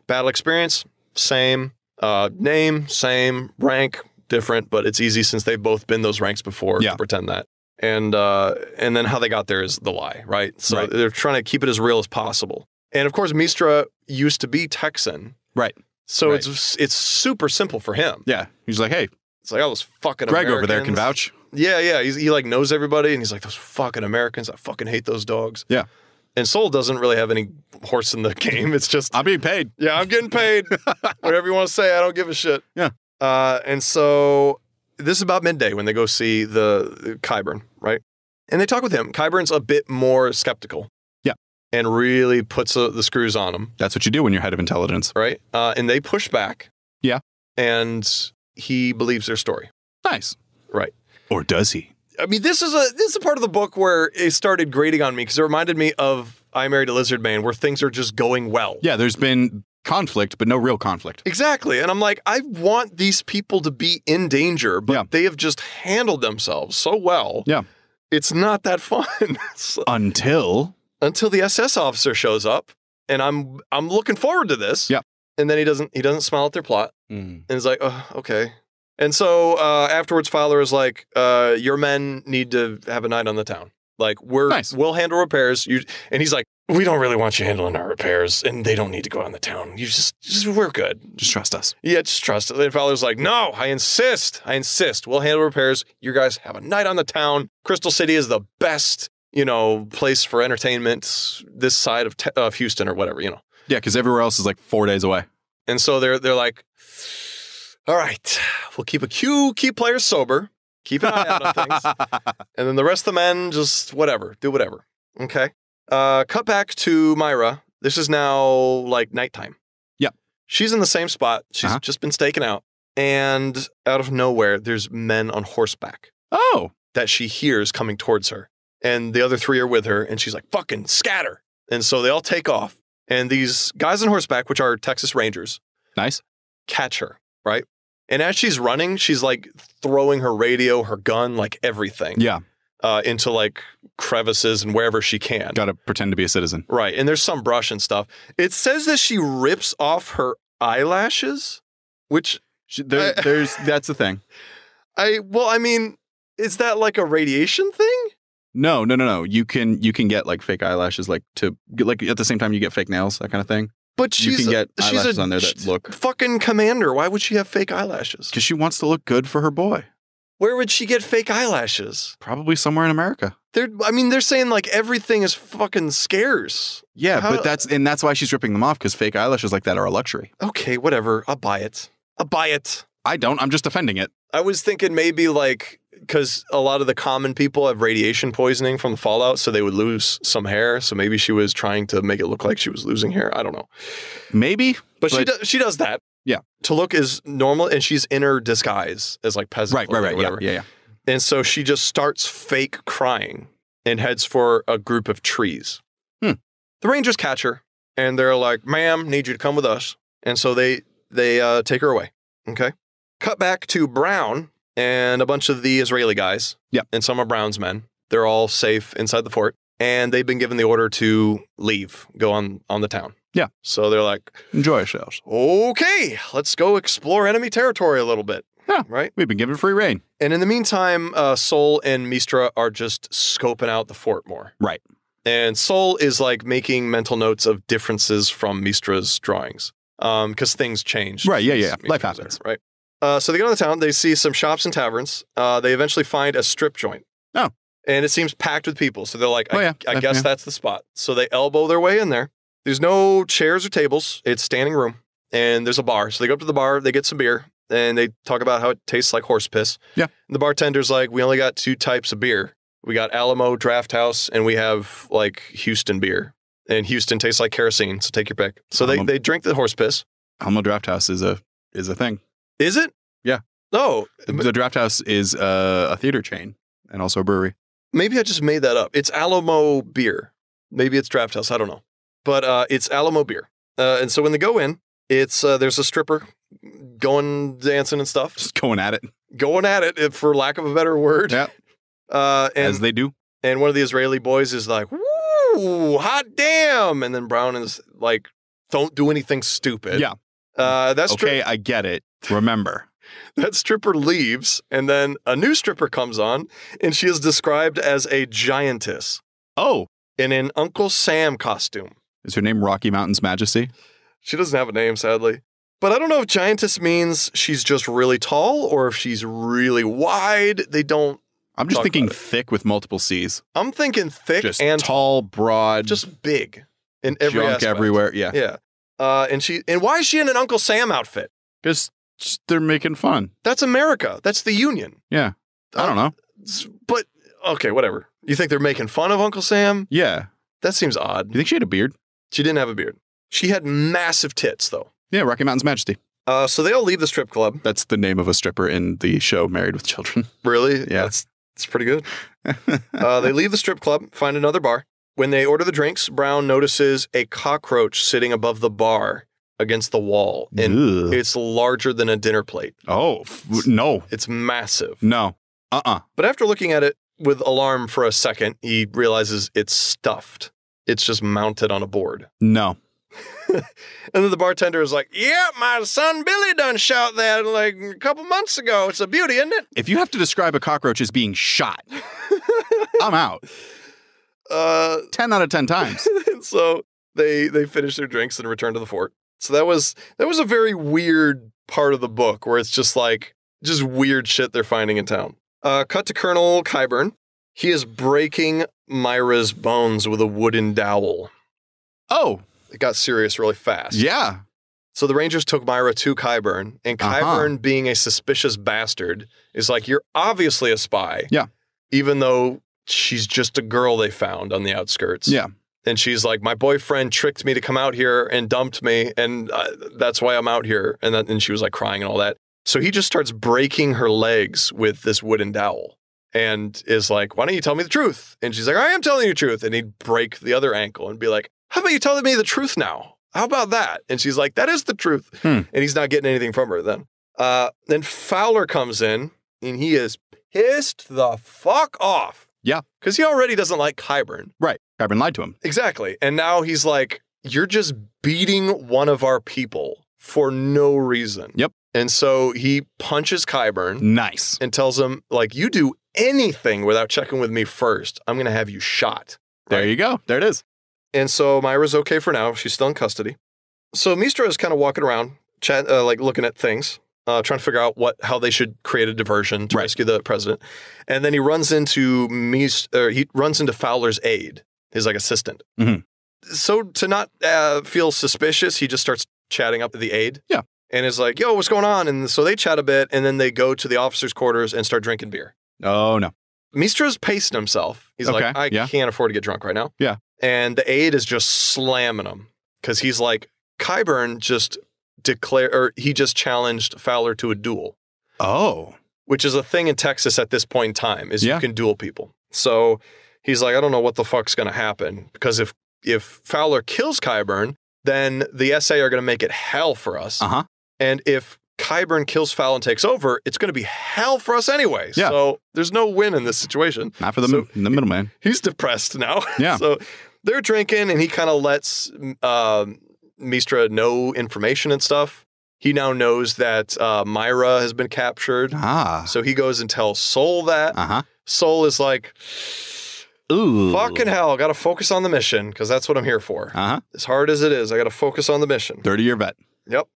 battle experience, same, name, same, rank, different, but it's easy since they've both been those ranks before to pretend that. And then how they got there is the lie, right? So they're trying to keep it as real as possible. And of course, Mistra used to be Texan. Right. So it's super simple for him. Yeah. He's like, hey. It's like, those fucking Greg Americans. over there can vouch. Yeah. He like knows everybody. And he's like, those fucking Americans. I fucking hate those dogs. Yeah. And Sol doesn't really have any horse in the game. It's just. I'm being paid. Yeah, I'm getting paid. Whatever you want to say, I don't give a shit. Yeah. And so this is about midday when they go see the Qyburn, right? And they talk with him. Qyburn's a bit more skeptical. Yeah. And really puts the screws on him. That's what you do when you're head of intelligence. Right. And they push back. Yeah. And he believes their story. Nice. Right. Or does he? I mean, this is a part of the book where it started grating on me because it reminded me of I Married a Lizard Man, where things are just going well. Yeah, there's been conflict, but no real conflict. Exactly. And I'm like, I want these people to be in danger, but they have just handled themselves so well. Yeah. It's not that fun. Until the SS officer shows up, and I'm looking forward to this. Yeah. And then he doesn't smile at their plot. And he's like, oh, okay. And so afterwards, Fowler is like, your men need to have a night on the town. Like, we'll handle repairs. And he's like, we don't really want you handling our repairs, and they don't need to go on the town. You just we're good. Just trust us. Yeah, just trust us. And Fowler's like, no, I insist. We'll handle repairs. You guys have a night on the town. Crystal City is the best, place for entertainment this side of Houston or whatever, Yeah, because everywhere else is like 4 days away. And so they're like, all right, we'll keep key players sober, keep an eye out on things, and then the rest of the men just do whatever. Okay. Cut back to Myra. This is now like nighttime. Yeah. She's in the same spot. She's just been staking out, and out of nowhere, there's men on horseback. Oh. That she hears coming towards her, and the other three are with her, and she's like, fucking scatter. And so they all take off, and these guys on horseback, which are Texas Rangers, nice, catch her, right? And as she's running, she's like throwing her radio, her gun, like everything. Yeah. Into like crevices and wherever she can. Gotta pretend to be a citizen. Right. And there's some brush and stuff. It says that she rips off her eyelashes, which that's the thing. I mean, is that like a radiation thing? No. You can get like fake eyelashes, like at the same time you get fake nails, that kind of thing. But you can get eyelashes on there that look fucking commander. Why would she have fake eyelashes? Because she wants to look good for her boy. Where would she get fake eyelashes? Probably somewhere in America. They're saying like everything is fucking scarce. Yeah, but that's why she's ripping them off, because fake eyelashes like that are a luxury. Okay, whatever. I'll buy it. I don't. I'm just defending it. I was thinking maybe like, because a lot of the common people have radiation poisoning from the fallout, so they would lose some hair. So maybe she was trying to make it look like she was losing hair. I don't know. Maybe. But she does that. Yeah. To look as normal, and she's in her disguise as like peasant. Right. Whatever. Yeah. And so she just starts fake crying and heads for a group of trees. The Rangers catch her, and they're like, ma'am, need you to come with us. And so they take her away. Okay. Cut back to Brown and a bunch of the Israeli guys. Yeah. And some of Brown's men. They're all safe inside the fort. And they've been given the order to leave, go on the town. Yeah. So they're like, enjoy ourselves. Okay, let's go explore enemy territory a little bit. Yeah. Right? We've been given free reign. And in the meantime, Sol and Mistra are just scoping out the fort more. Right. And Sol is like making mental notes of differences from Mistra's drawings. Because things change. Right, yeah. Life happens. Right. So they go to the town, they see some shops and taverns. They eventually find a strip joint. Oh. And it seems packed with people. So they're like, I guess yeah. that's the spot. So they elbow their way in there. There's no chairs or tables. It's standing room. And there's a bar. So they go up to the bar, they get some beer, and they talk about how it tastes like horse piss. Yeah. And the bartender's like, we only got 2 types of beer. We got Alamo Draft House, and we have like Houston beer. And Houston tastes like kerosene, so take your pick. So they drink the horse piss. Alamo Draft House is a thing. Is it? Yeah. Oh. The Draft House is a theater chain and also a brewery. Maybe I just made that up. It's Alamo beer. Maybe it's Draft House. I don't know. But it's Alamo beer. And so when they go in, it's there's a stripper going dancing and stuff. Just going at it. going at it, for lack of a better word. Yeah. As they do. And one of the Israeli boys is like, woo, hot damn. And then Brown is like, don't do anything stupid. Yeah. That's okay, I get it. Remember. That stripper leaves, and then a new stripper comes on, and she is described as a giantess. Oh. In an Uncle Sam costume. Is her name Rocky Mountain's Majesty? She doesn't have a name, sadly. But I don't know if giantess means she's just really tall or if she's really wide. They don't. I'm just thinking thick with multiple C's. I'm thinking thick just and tall, broad. Just big in every junk aspect. Everywhere. Yeah. Yeah. And why is she in an Uncle Sam outfit? Because they're making fun. That's America. That's the Union. Yeah. I don't know. But, okay, whatever. You think they're making fun of Uncle Sam? Yeah. That seems odd. You think she had a beard? She didn't have a beard. She had massive tits, though. Yeah, Rocky Mountain's Majesty. So they all leave the strip club. That's the name of a stripper in the show Married with Children. Really? Yeah. That's pretty good. They leave the strip club, find another bar. When they order the drinks, Brown notices a cockroach sitting above the bar against the wall. And it's larger than a dinner plate. Oh, no. It's massive. No. But after looking at it with alarm for a second, he realizes it's stuffed. It's just mounted on a board. No. And then the bartender is like, yeah, my son Billy done shot that like a couple months ago. It's a beauty, isn't it? If you have to describe a cockroach as being shot, I'm out. 10 out of 10 times. And so they finish their drinks and return to the fort. So that was a very weird part of the book where it's just like, just weird shit they're finding in town. Cut to Colonel Qyburn. He is breaking Myra's bones with a wooden dowel. Oh. It got serious really fast. Yeah. So the Rangers took Myra to Qyburn, and Qyburn, being a suspicious bastard, is like, you're obviously a spy. Yeah. Even though she's just a girl they found on the outskirts. Yeah. And she's like, my boyfriend tricked me to come out here and dumped me, and that's why I'm out here. And she was like crying and all that. So he just starts breaking her legs with this wooden dowel and is like, why don't you tell me the truth? And she's like, I am telling you the truth. And he'd break the other ankle and be like, how about you telling me the truth now? How about that? And she's like, that is the truth. And he's not getting anything from her then. Then Fowler comes in, and he is pissed the fuck off. Yeah. Because he already doesn't like Qyburn. Right. Qyburn lied to him. Exactly. And now he's like, you're just beating one of our people for no reason. Yep. And so he punches Qyburn. Nice. And tells him, like, you do anything without checking with me first, I'm going to have you shot. There you go. There it is. And so Myra's okay for now. She's still in custody. So Mistra is kind of walking around, like looking at things, trying to figure out how they should create a diversion to rescue the president. And then he runs into Fowler's aide, his like assistant. Mm-hmm. So to not feel suspicious, he just starts chatting up to the aide. Yeah. And is like, yo, what's going on? And so they chat a bit, and then they go to the officers' quarters and start drinking beer. Oh, no. Mistra's pacing himself. He's like, I can't afford to get drunk right now. Yeah. And the aide is just slamming him because he's like, Qyburn just challenged Fowler to a duel. Oh. Which is a thing in Texas at this point in time, is you can duel people. So he's like, I don't know what the fuck's going to happen, because if Fowler kills Qyburn, then the SA are going to make it hell for us. Uh-huh. And if Qyburn kills Fowler and takes over, it's going to be hell for us anyway. Yeah. So there's no win in this situation. Not for the middleman. He's depressed now. Yeah. So they're drinking, and he kind of lets Mistra know information and stuff. He now knows that Myra has been captured. So he goes and tells Sol that. Sol is like, ooh, fucking hell, got to focus on the mission, because that's what I'm here for. As hard as it is, I got to focus on the mission. 30-year vet. Yep.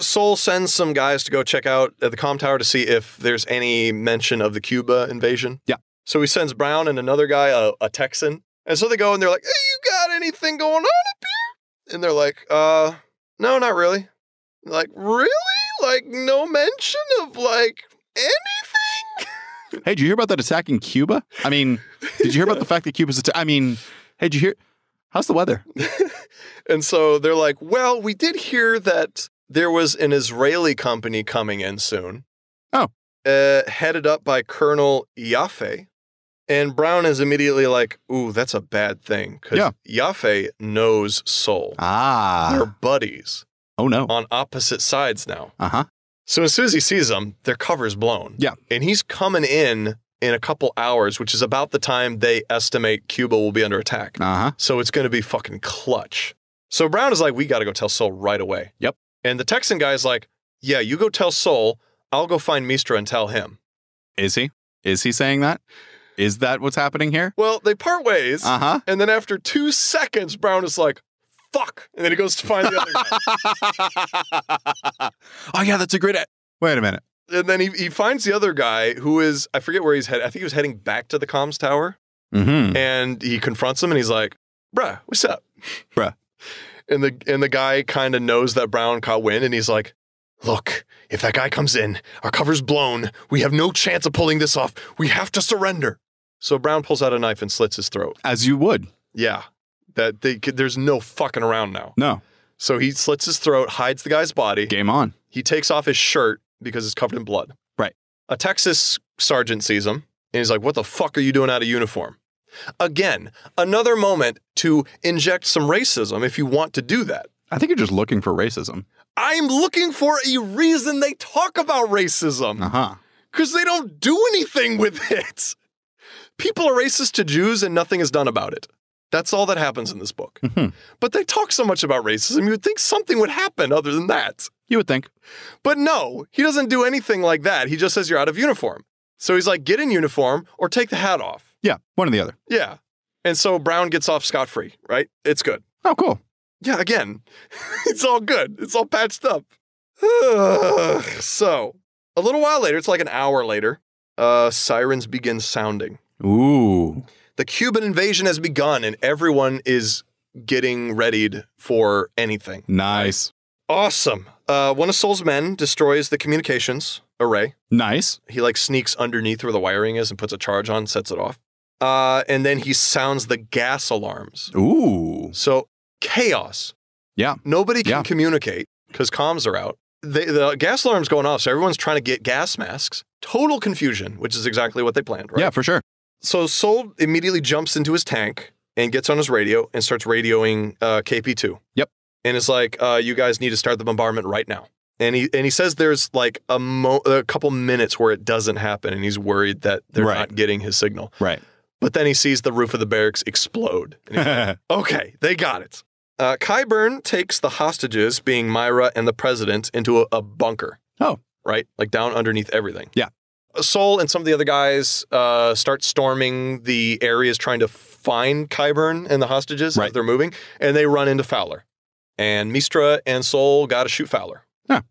Sol sends some guys to go check out at the comm tower to see if there's any mention of the Cuba invasion. Yeah. So he sends Brown and another guy, a Texan. And so they go and they're like, hey, you got anything going on up here? And they're like, no, not really. Like, really? Like, no mention of, like, anything? Hey, did you hear about that attack in Cuba? I mean, did you hear about the fact that Cuba's hey, did you hear? How's the weather? And so they're like, well, we did hear that there was an Israeli company coming in soon. Oh. Headed up by Colonel Yaffe. And Brown is immediately like, ooh, that's a bad thing. Because Yaffe knows Sol. They're buddies. Oh, no. On opposite sides now. So as soon as he sees them, their cover's blown. Yeah. And he's coming in a couple hours, which is about the time they estimate Cuba will be under attack. Uh-huh. So it's going to be fucking clutch. So Brown is like, we got to go tell Sol right away. Yep. And the Texan guy's like, yeah, you go tell Sol. I'll go find Mistra and tell him. Is he? Is he saying that? Is that what's happening here? Well, they part ways. Uh-huh. And then after 2 seconds, Brown is like, fuck. And then he goes to find the other guy. Oh, yeah, that's a great... Wait a minute. And then he finds the other guy who is, I forget where he's headed. I think he was heading back to the comms tower. Mm-hmm. And he confronts him and he's like, bruh, what's up? Bruh. And the guy kind of knows that Brown caught wind and he's like, look, if that guy comes in, our cover's blown. We have no chance of pulling this off. We have to surrender. So Brown pulls out a knife and slits his throat. As you would. Yeah. There's no fucking around now. No. So he slits his throat, hides the guy's body. Game on. He takes off his shirt because it's covered in blood. Right. A Texas sergeant sees him and he's like, what the fuck are you doing out of uniform? Again, another moment to inject some racism if you want to do that. I think you're just looking for racism. I'm looking for a reason they talk about racism. Uh-huh. Because they don't do anything with it. People are racist to Jews and nothing is done about it. That's all that happens in this book. Mm-hmm. But they talk so much about racism, you would think something would happen other than that. You would think. But no, he doesn't do anything like that. He just says you're out of uniform. So he's like, get in uniform or take the hat off. Yeah, one or the other. Yeah. And so Brown gets off scot-free, right? It's good. Oh, cool. Yeah, again, it's all good. It's all patched up. So a little while later, it's like an hour later, sirens begin sounding. Ooh. The Cuban invasion has begun and everyone is getting readied for anything. Nice. Awesome. One of Sol's men destroys the communications array. Nice. He like sneaks underneath where the wiring is and puts a charge on, sets it off. And then he sounds the gas alarms. Ooh. So chaos. Yeah. Nobody can communicate because comms are out. The gas alarm's going off, so everyone's trying to get gas masks. Total confusion, which is exactly what they planned, right? Yeah, for sure. So Sol immediately jumps into his tank and gets on his radio and starts radioing KP2. Yep. And it's like, you guys need to start the bombardment right now. And he says there's like a couple minutes where it doesn't happen, and he's worried that they're not getting his signal. Right. But then he sees the roof of the barracks explode. And he's like, okay, they got it. Qyburn takes the hostages, being Myra and the president, into a bunker. Oh. Right? Like down underneath everything. Yeah. Sol and some of the other guys start storming the areas trying to find Qyburn and the hostages as they're moving, and they run into Fowler. And Mistra and Sol got to shoot Fowler. Huh.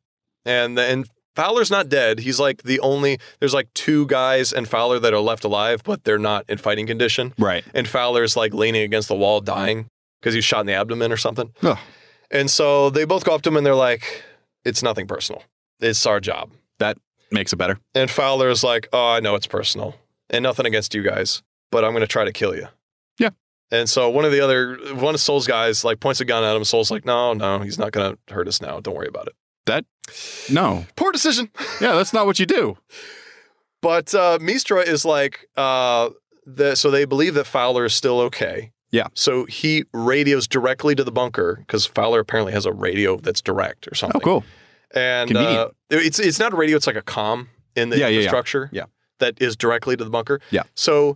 And Fowler's not dead. He's like there's like 2 guys and Fowler that are left alive, but they're not in fighting condition. Right. And Fowler's like leaning against the wall dying because he's shot in the abdomen or something. Ugh. And so they both go up to him and they're like, it's nothing personal. It's our job. That makes it better. And Fowler's like, oh, I know it's personal and nothing against you guys, but I'm going to try to kill you. Yeah. And so one of Sol's guys like points a gun at him. Sol's like, no, he's not going to hurt us now. Don't worry about it. No. Poor decision. Yeah, that's not what you do. But Mistra is like, so they believe that Fowler is still okay. Yeah. So he radios directly to the bunker because Fowler apparently has a radio that's direct or something. Oh, cool. And it's not a radio, it's like a comm in the infrastructure that is directly to the bunker. Yeah. So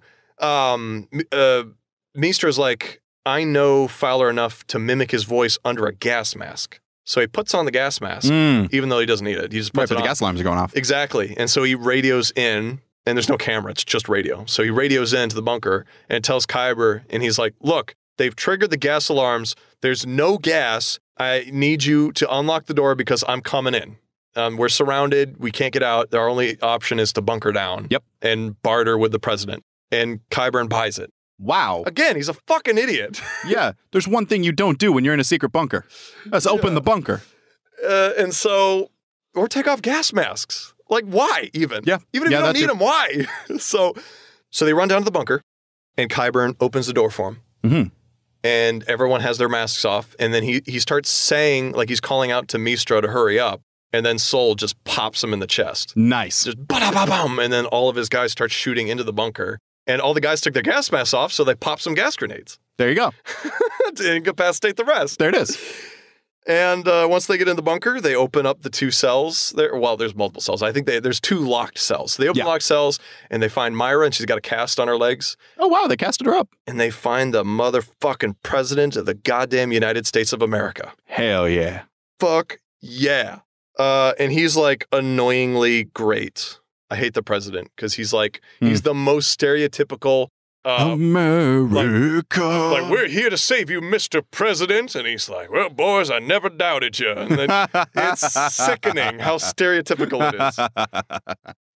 Mistra's like, I know Fowler enough to mimic his voice under a gas mask. So he puts on the gas mask, even though he doesn't need it. He just puts it on. The gas alarms are going off. Exactly. And so he radios in, and there's no camera, it's just radio. So he radios into the bunker and tells Qyburn, and he's like, look, they've triggered the gas alarms. There's no gas. I need you to unlock the door because I'm coming in. We're surrounded. We can't get out. Our only option is to bunker down. Yep. And barter with the president. And Qyburn buys it. Wow. Again, he's a fucking idiot. Yeah. There's one thing you don't do when you're in a secret bunker. That's open the bunker. And so, or take off gas masks. Like, why even? Yeah. Even if you don't need them, why? So they run down to the bunker, and Qyburn opens the door for him. Mm-hmm. And everyone has their masks off. And then he starts saying, like he's calling out to Mistra to hurry up. And then Sol just pops him in the chest. Nice. Just ba-da-ba-bum. And then all of his guys start shooting into the bunker. And all the guys took their gas masks off, so they pop some gas grenades. There you go. To incapacitate the rest. There it is. And once they get in the bunker, they open up the 2 cells. Well, there's multiple cells. I think there's 2 locked cells. So they open locked cells, and they find Myra, and she's got a cast on her legs. Oh, wow, they casted her up. And they find the motherfucking president of the goddamn United States of America. Hell yeah. Fuck yeah. And he's like annoyingly great. I hate the president because he's like, he's the most stereotypical America. Like, we're here to save you, Mr. President. And he's like, well, boys, I never doubted you. And then it's sickening how stereotypical it is.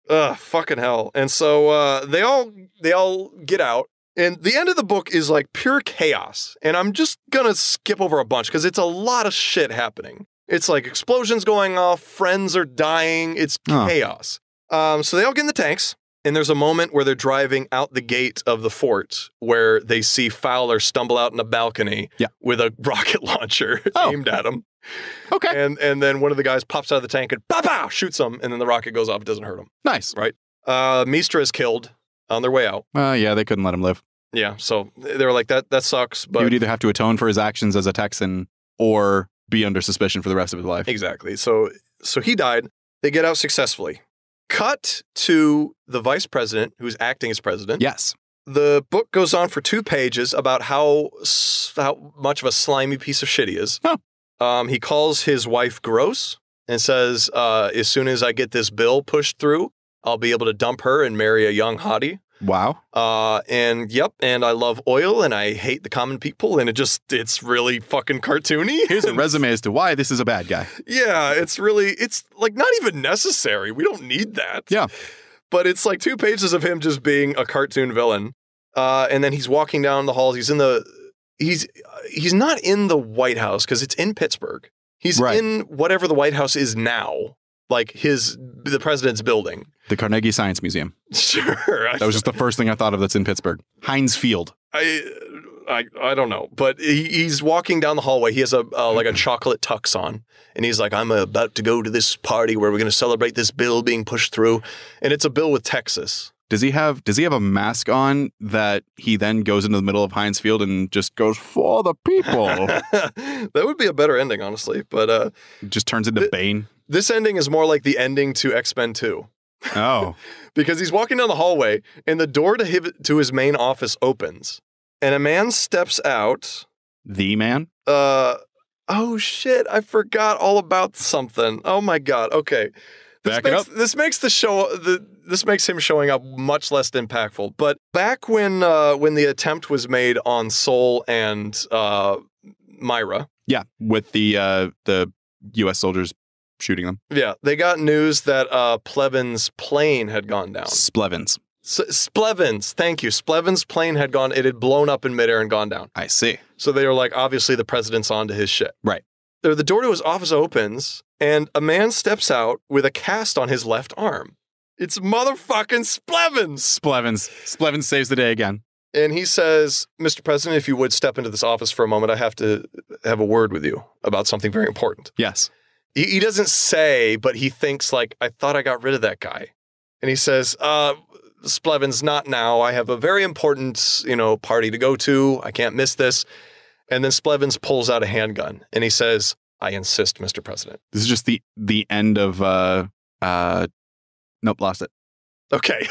Ugh, fucking hell. And so they all get out. And the end of the book is like pure chaos. And I'm just going to skip over a bunch because it's a lot of shit happening. It's like explosions going off. Friends are dying. It's chaos. So they all get in the tanks. And there's a moment where they're driving out the gate of the fort where they see Fowler stumble out in a balcony with a rocket launcher aimed at him. Okay. And then one of the guys pops out of the tank and pow, shoots him, and then the rocket goes off. It doesn't hurt him. Nice. Right? Mistra is killed on their way out. Yeah, they couldn't let him live. Yeah, so they were like, that sucks. But he would either have to atone for his actions as a Texan or be under suspicion for the rest of his life. Exactly. So he died. They get out successfully. Cut to the vice president who's acting as president. Yes. The book goes on for 2 pages about how much of a slimy piece of shit he is. Oh. He calls his wife gross and says, as soon as I get this bill pushed through, I'll be able to dump her and marry a young hottie. Wow. And I love oil and I hate the common people, and it's really fucking cartoony. Here's a resume as to why this is a bad guy. Yeah, it's like not even necessary. We don't need that. Yeah. But it's like 2 pages of him just being a cartoon villain. And then he's walking down the halls. He's not in the White House because it's in Pittsburgh. He's in whatever the White House is now. Like the president's building. The Carnegie Science Museum. Sure. That was just the first thing I thought of that's in Pittsburgh. Heinz Field. I don't know, but he's walking down the hallway. He has a chocolate tux on, and he's like, I'm about to go to this party where we're going to celebrate this bill being pushed through, and it's a bill with Texas. Does he have a mask on that he then goes into the middle of Heinz Field and just goes for the people? That would be a better ending, honestly, but just turns into Bane. This ending is more like the ending to X-Men 2. Oh. Because he's walking down the hallway, and the door to his main office opens, and a man steps out. The man? Oh shit, I forgot all about something. Oh my god, okay. This makes him showing up much less impactful. But back when the attempt was made on Sol and Myra. Yeah, with the U.S. soldiers shooting them. Yeah, they got news that Plevin's plane had gone down. Splevins. Splevins, thank you. Splevins' plane had blown up in midair and gone down. I see. So they were like, obviously the president's onto his shit. Right. The door to his office opens, and a man steps out with a cast on his left arm. It's motherfucking Splevins. Splevins saves the day again. And he says, Mr. President, if you would step into this office for a moment, I have to have a word with you about something very important. Yes. He doesn't say, but he thinks like, I thought I got rid of that guy. And he says, Splevins, not now. I have a very important, party to go to. I can't miss this. And then Splevins pulls out a handgun and he says, I insist, Mr. President. This is just the end of, nope, lost it. Okay.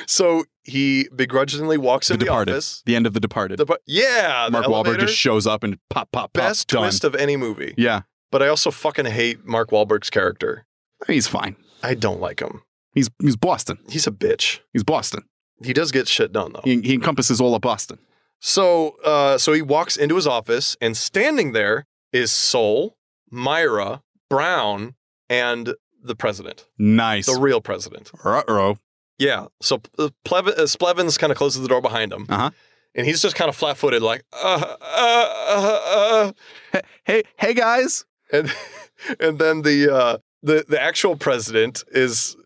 So he begrudgingly walks in the office. The end of The Departed. Mark Wahlberg just shows up and pop, best done. Twist of any movie. Yeah. But I also fucking hate Mark Wahlberg's character. He's fine. I don't like him. He's Boston. He's a bitch. He's Boston. He does get shit done, though. He encompasses all of Boston. So he walks into his office, and standing there is Sol, Myra, Brown, and the president. Nice. The real president. Uh-oh. Yeah. So Splevins kind of closes the door behind him. Uh-huh. And he's just kind of flat-footed, like, Hey, guys. And then the actual president is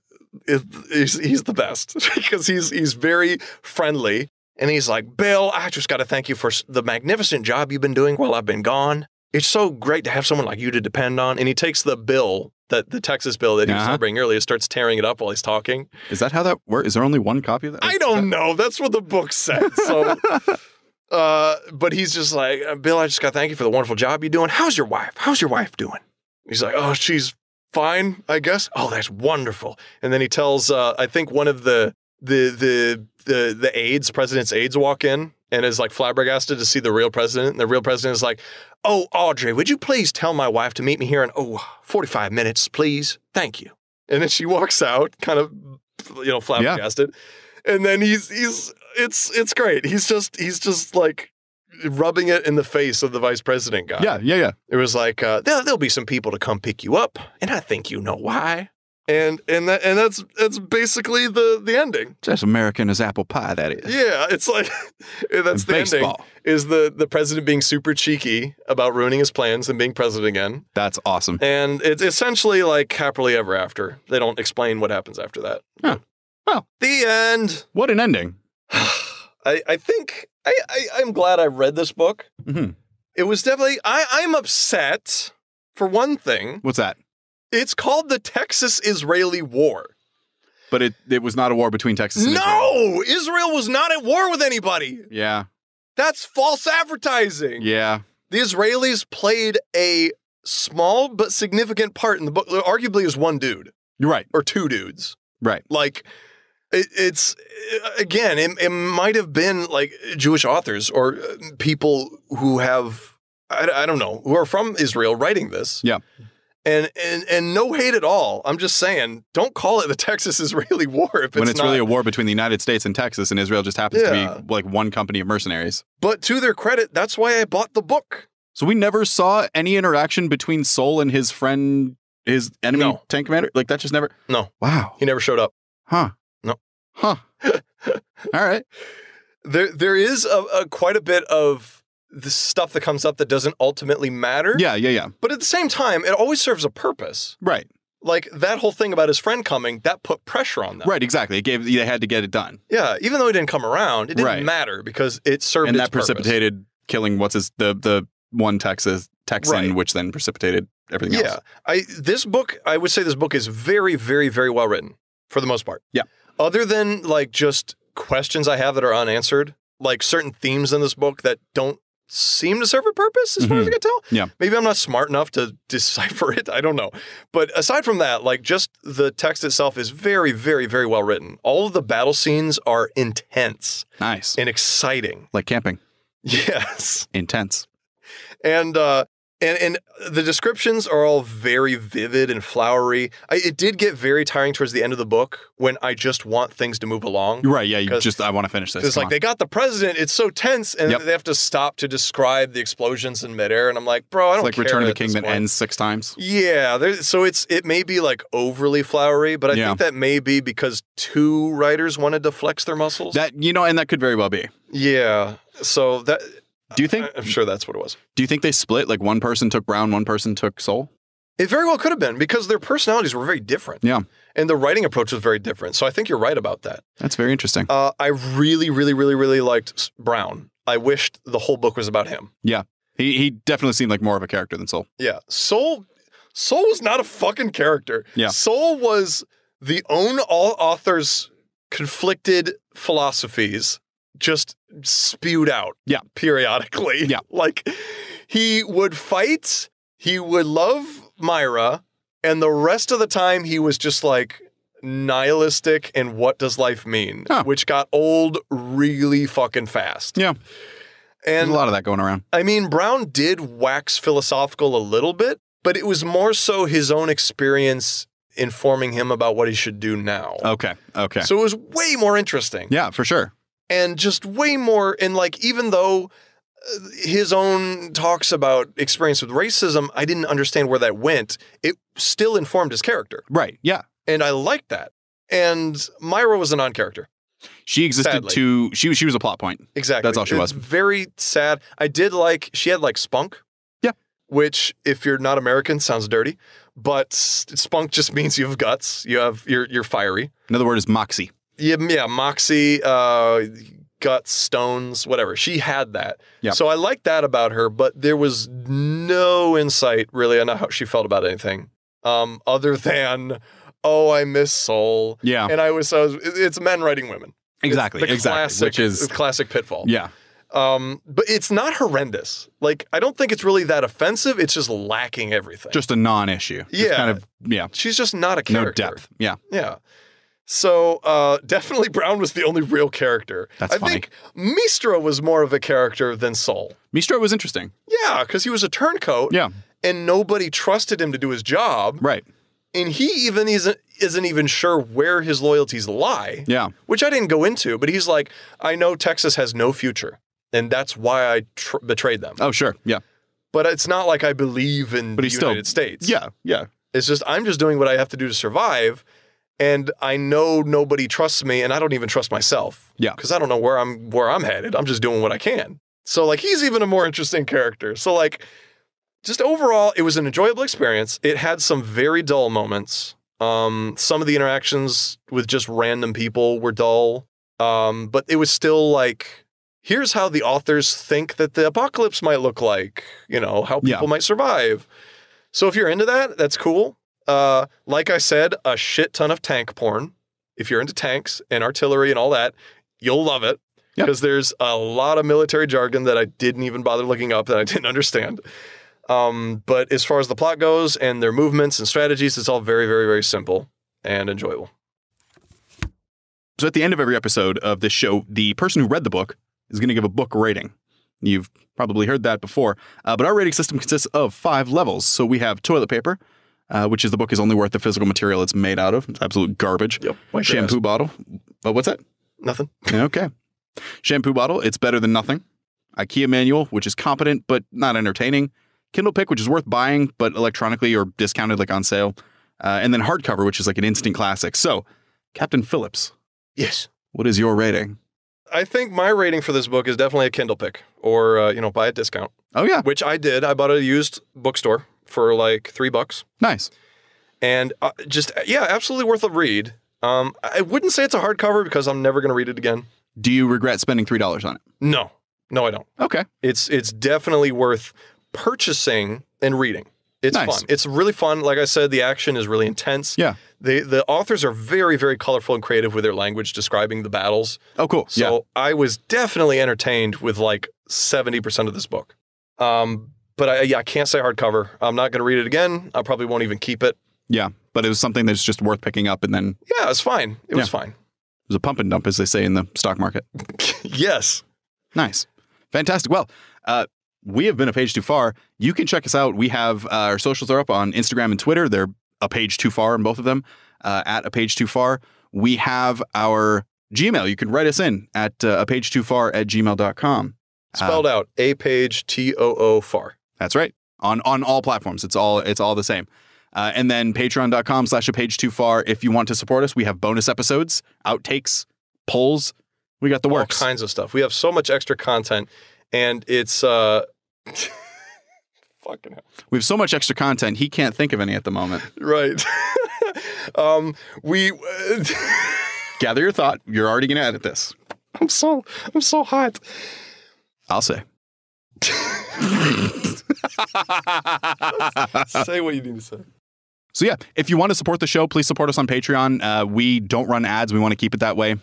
he's the best because he's very friendly, and he's like, Bill, I just got to thank you for the magnificent job you've been doing while I've been gone. It's so great to have someone like you to depend on. And he takes the bill, the Texas bill that he was celebrating earlier, starts tearing it up while he's talking. Is that how that works? Is there only one copy of that? I don't know. That's what the book said. So But he's just like, Bill, I just got to thank you for the wonderful job you're doing. How's your wife? How's your wife doing? He's like, oh, she's fine, I guess. Oh, that's wonderful. And then he tells, I think one of the aides, president's aides walk in and is like flabbergasted to see the real president. And the real president is like, oh, Audrey, would you please tell my wife to meet me here in 45 minutes, please? Thank you. And then she walks out, kind of, flabbergasted. Yeah. And then it's great. He's just like rubbing it in the face of the vice president guy. Yeah. It was like, there'll be some people to come pick you up, and I think you know why. And that's basically the ending. Just American as apple pie, that is. Yeah, it's like that's the ending. Is the president being super cheeky about ruining his plans and being president again. That's awesome. And it's essentially like happily ever after. They don't explain what happens after that. Huh. Well, the end. What an ending. I think I'm glad I read this book. Mm-hmm. It was definitely I'm upset for one thing. What's that? It's called the Texas-Israeli War. But it was not a war between Texas and Israel. No! Israel was not at war with anybody. Yeah. That's false advertising. Yeah. The Israelis played a small but significant part in the book. Arguably, it was one dude. You're right. Or two dudes. Right. Like, it's, again, it might have been like Jewish authors or people who have, I don't know, who are from Israel writing this. Yeah. And no hate at all. I'm just saying, don't call it the Texas-Israeli War if when it's really a war between the United States and Texas, and Israel just happens to be like one company of mercenaries. But to their credit, that's why I bought the book. So we never saw any interaction between Sol and his friend, his enemy tank commander? Like that just never? No. Wow. He never showed up. Huh. No. Huh. All right. There is quite a bit of the stuff that comes up that doesn't ultimately matter. Yeah. But at the same time, it always serves a purpose. Right. Like that whole thing about his friend coming, that put pressure on them. Right, exactly. They had to get it done. Yeah, even though he didn't come around, it didn't matter because it served its purpose. And that precipitated killing the one Texan, which then precipitated everything else. Yeah. I would say this book is very, very, very well written for the most part. Yeah. Other than like just questions I have that are unanswered, like certain themes in this book that don't seem to serve a purpose as far as I can tell. Yeah. Maybe I'm not smart enough to decipher it. I don't know. But aside from that, like just the text itself is very, very, very well written. All of the battle scenes are intense. Nice. And exciting. Like camping. Yes. Intense. And the descriptions are all very vivid and flowery. It did get very tiring towards the end of the book when I just want things to move along. Right, yeah, I want to finish this. It's like they got the president, it's so tense, and they have to stop to describe the explosions in midair, and I'm like, bro, I don't care. It's like Return of the King that ends 6 times. Yeah, so it may be like overly flowery, but I think that may be because 2 writers wanted to flex their muscles. And that could very well be. Yeah, so that... Do you think? I'm sure that's what it was. Do you think they split? Like one person took Brown, one person took Sol? It very well could have been because their personalities were very different. Yeah. And the writing approach was very different. So I think you're right about that. That's very interesting. I really, really, really, really liked Brown. I wished the whole book was about him. Yeah. He definitely seemed like more of a character than Sol. Yeah. Sol was not a fucking character. Yeah. Sol was the all authors' conflicted philosophies just spewed out periodically. Yeah. Like he would fight, he would love Myra, and the rest of the time he was just like nihilistic and what does life mean, which got old really fucking fast. Yeah. And there's a lot of that going around. I mean, Brown did wax philosophical a little bit, but it was more so his own experience informing him about what he should do now. Okay. So it was way more interesting. Yeah, for sure. And just way more, and like, even though his own talks about experience with racism, I didn't understand where that went, it still informed his character. Right, yeah. And I liked that. And Myra was a non-character. She existed she was a plot point. Exactly. That's all she was. Very sad. I did she had like spunk. Yeah. Which, if you're not American, sounds dirty. But spunk just means you have guts. You're fiery. Another word is moxie. Yeah, moxie, guts, stones, whatever. She had that. Yep. So I liked that about her, but there was no insight really on how she felt about anything. Other than, I miss Sol. Yeah. And it's men writing women. Exactly. It's the classic pitfall. Yeah. But it's not horrendous. Like, I don't think it's really that offensive. It's just lacking everything. Just a non-issue. Just kind of, She's just not a character. No depth. Yeah. Yeah. So definitely Brown was the only real character. That's funny. I think Mistra was more of a character than Sol. Mistra was interesting. Yeah, because he was a turncoat. Yeah. And nobody trusted him to do his job. Right. And he even isn't even sure where his loyalties lie. Yeah. Which I didn't go into, but he's like, I know Texas has no future, and that's why I betrayed them. Oh, sure. Yeah. But it's not like I believe in the United States. Yeah. Yeah. It's just, I'm just doing what I have to do to survive. And I know nobody trusts me, and I don't even trust myself. Yeah. Because I don't know where I'm headed. I'm just doing what I can. So, like, he's even a more interesting character. So, like, just overall, it was an enjoyable experience. It had some very dull moments. Some of the interactions with just random people were dull. But it was still like, here's how the authors think that the apocalypse might look like. You know, how people might survive. So if you're into that, that's cool. Like I said, a shit ton of tank porn. If you're into tanks and artillery and all that, you'll love it. Because there's a lot of military jargon that I didn't even bother looking up that I didn't understand. But as far as the plot goes and their movements and strategies, it's all very, very, very simple and enjoyable. So at the end of every episode of this show, the person who read the book is going to give a book rating. You've probably heard that before. But our rating system consists of 5 levels. So we have toilet paper, which is the book is only worth the physical material it's made out of. It's absolute garbage. Yep. Shampoo bottle. But what's that? Nothing. Okay. Shampoo bottle. It's better than nothing. IKEA manual, which is competent but not entertaining. Kindle Pick, which is worth buying but electronically or discounted like on sale. And then hardcover, which is like an instant classic. So, Captain Phillips. Yes. What is your rating? I think my rating for this book is definitely a Kindle Pick or, buy a discount. Oh, yeah. Which I did. I bought a used bookstore for like $3. Nice. And absolutely worth a read. I wouldn't say it's a hardcover because I'm never going to read it again. Do you regret spending $3 on it? No, I don't. Okay. It's definitely worth purchasing and reading. It's fun. It's really fun. Like I said, the action is really intense. Yeah. The authors are very, very colorful and creative with their language describing the battles. Oh, cool. So I was definitely entertained with like 70% of this book. But I can't say hardcover. I'm not going to read it again. I probably won't even keep it. Yeah. But it was something that's just worth picking up and then. Yeah, it's fine. It was fine. It was a pump and dump, as they say in the stock market. Yes. Nice. Fantastic. Well, we have been a page too far. You can check us out. We have our socials are up on Instagram and Twitter. They're a page too far in both of them, at a page too far. We have our Gmail. You can write us in at a page too far at gmail.com. Spelled out a page TOO far. That's right. On all platforms. It's all the same. And then patreon.com/a page too far. If you want to support us, we have bonus episodes, outtakes, polls. We got the works. All kinds of stuff. We have so much extra content. And it's fucking hell. We have so much extra content. He can't think of any at the moment. Right. We gather your thought. You're already going to edit this. I'm so hot. I'll say. Say what you need to say. So yeah, if you want to support the show, please support us on Patreon. We don't run ads. We want to keep it that way.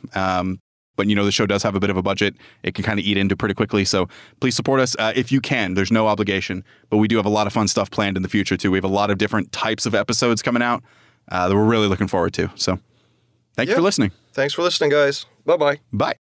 But, the show does have a bit of a budget. It can kind of eat into pretty quickly. So please support us if you can. There's no obligation. But we do have a lot of fun stuff planned in the future, too. We have a lot of different types of episodes coming out that we're really looking forward to. So thank you for listening. Thanks for listening, guys. Bye-bye. Bye.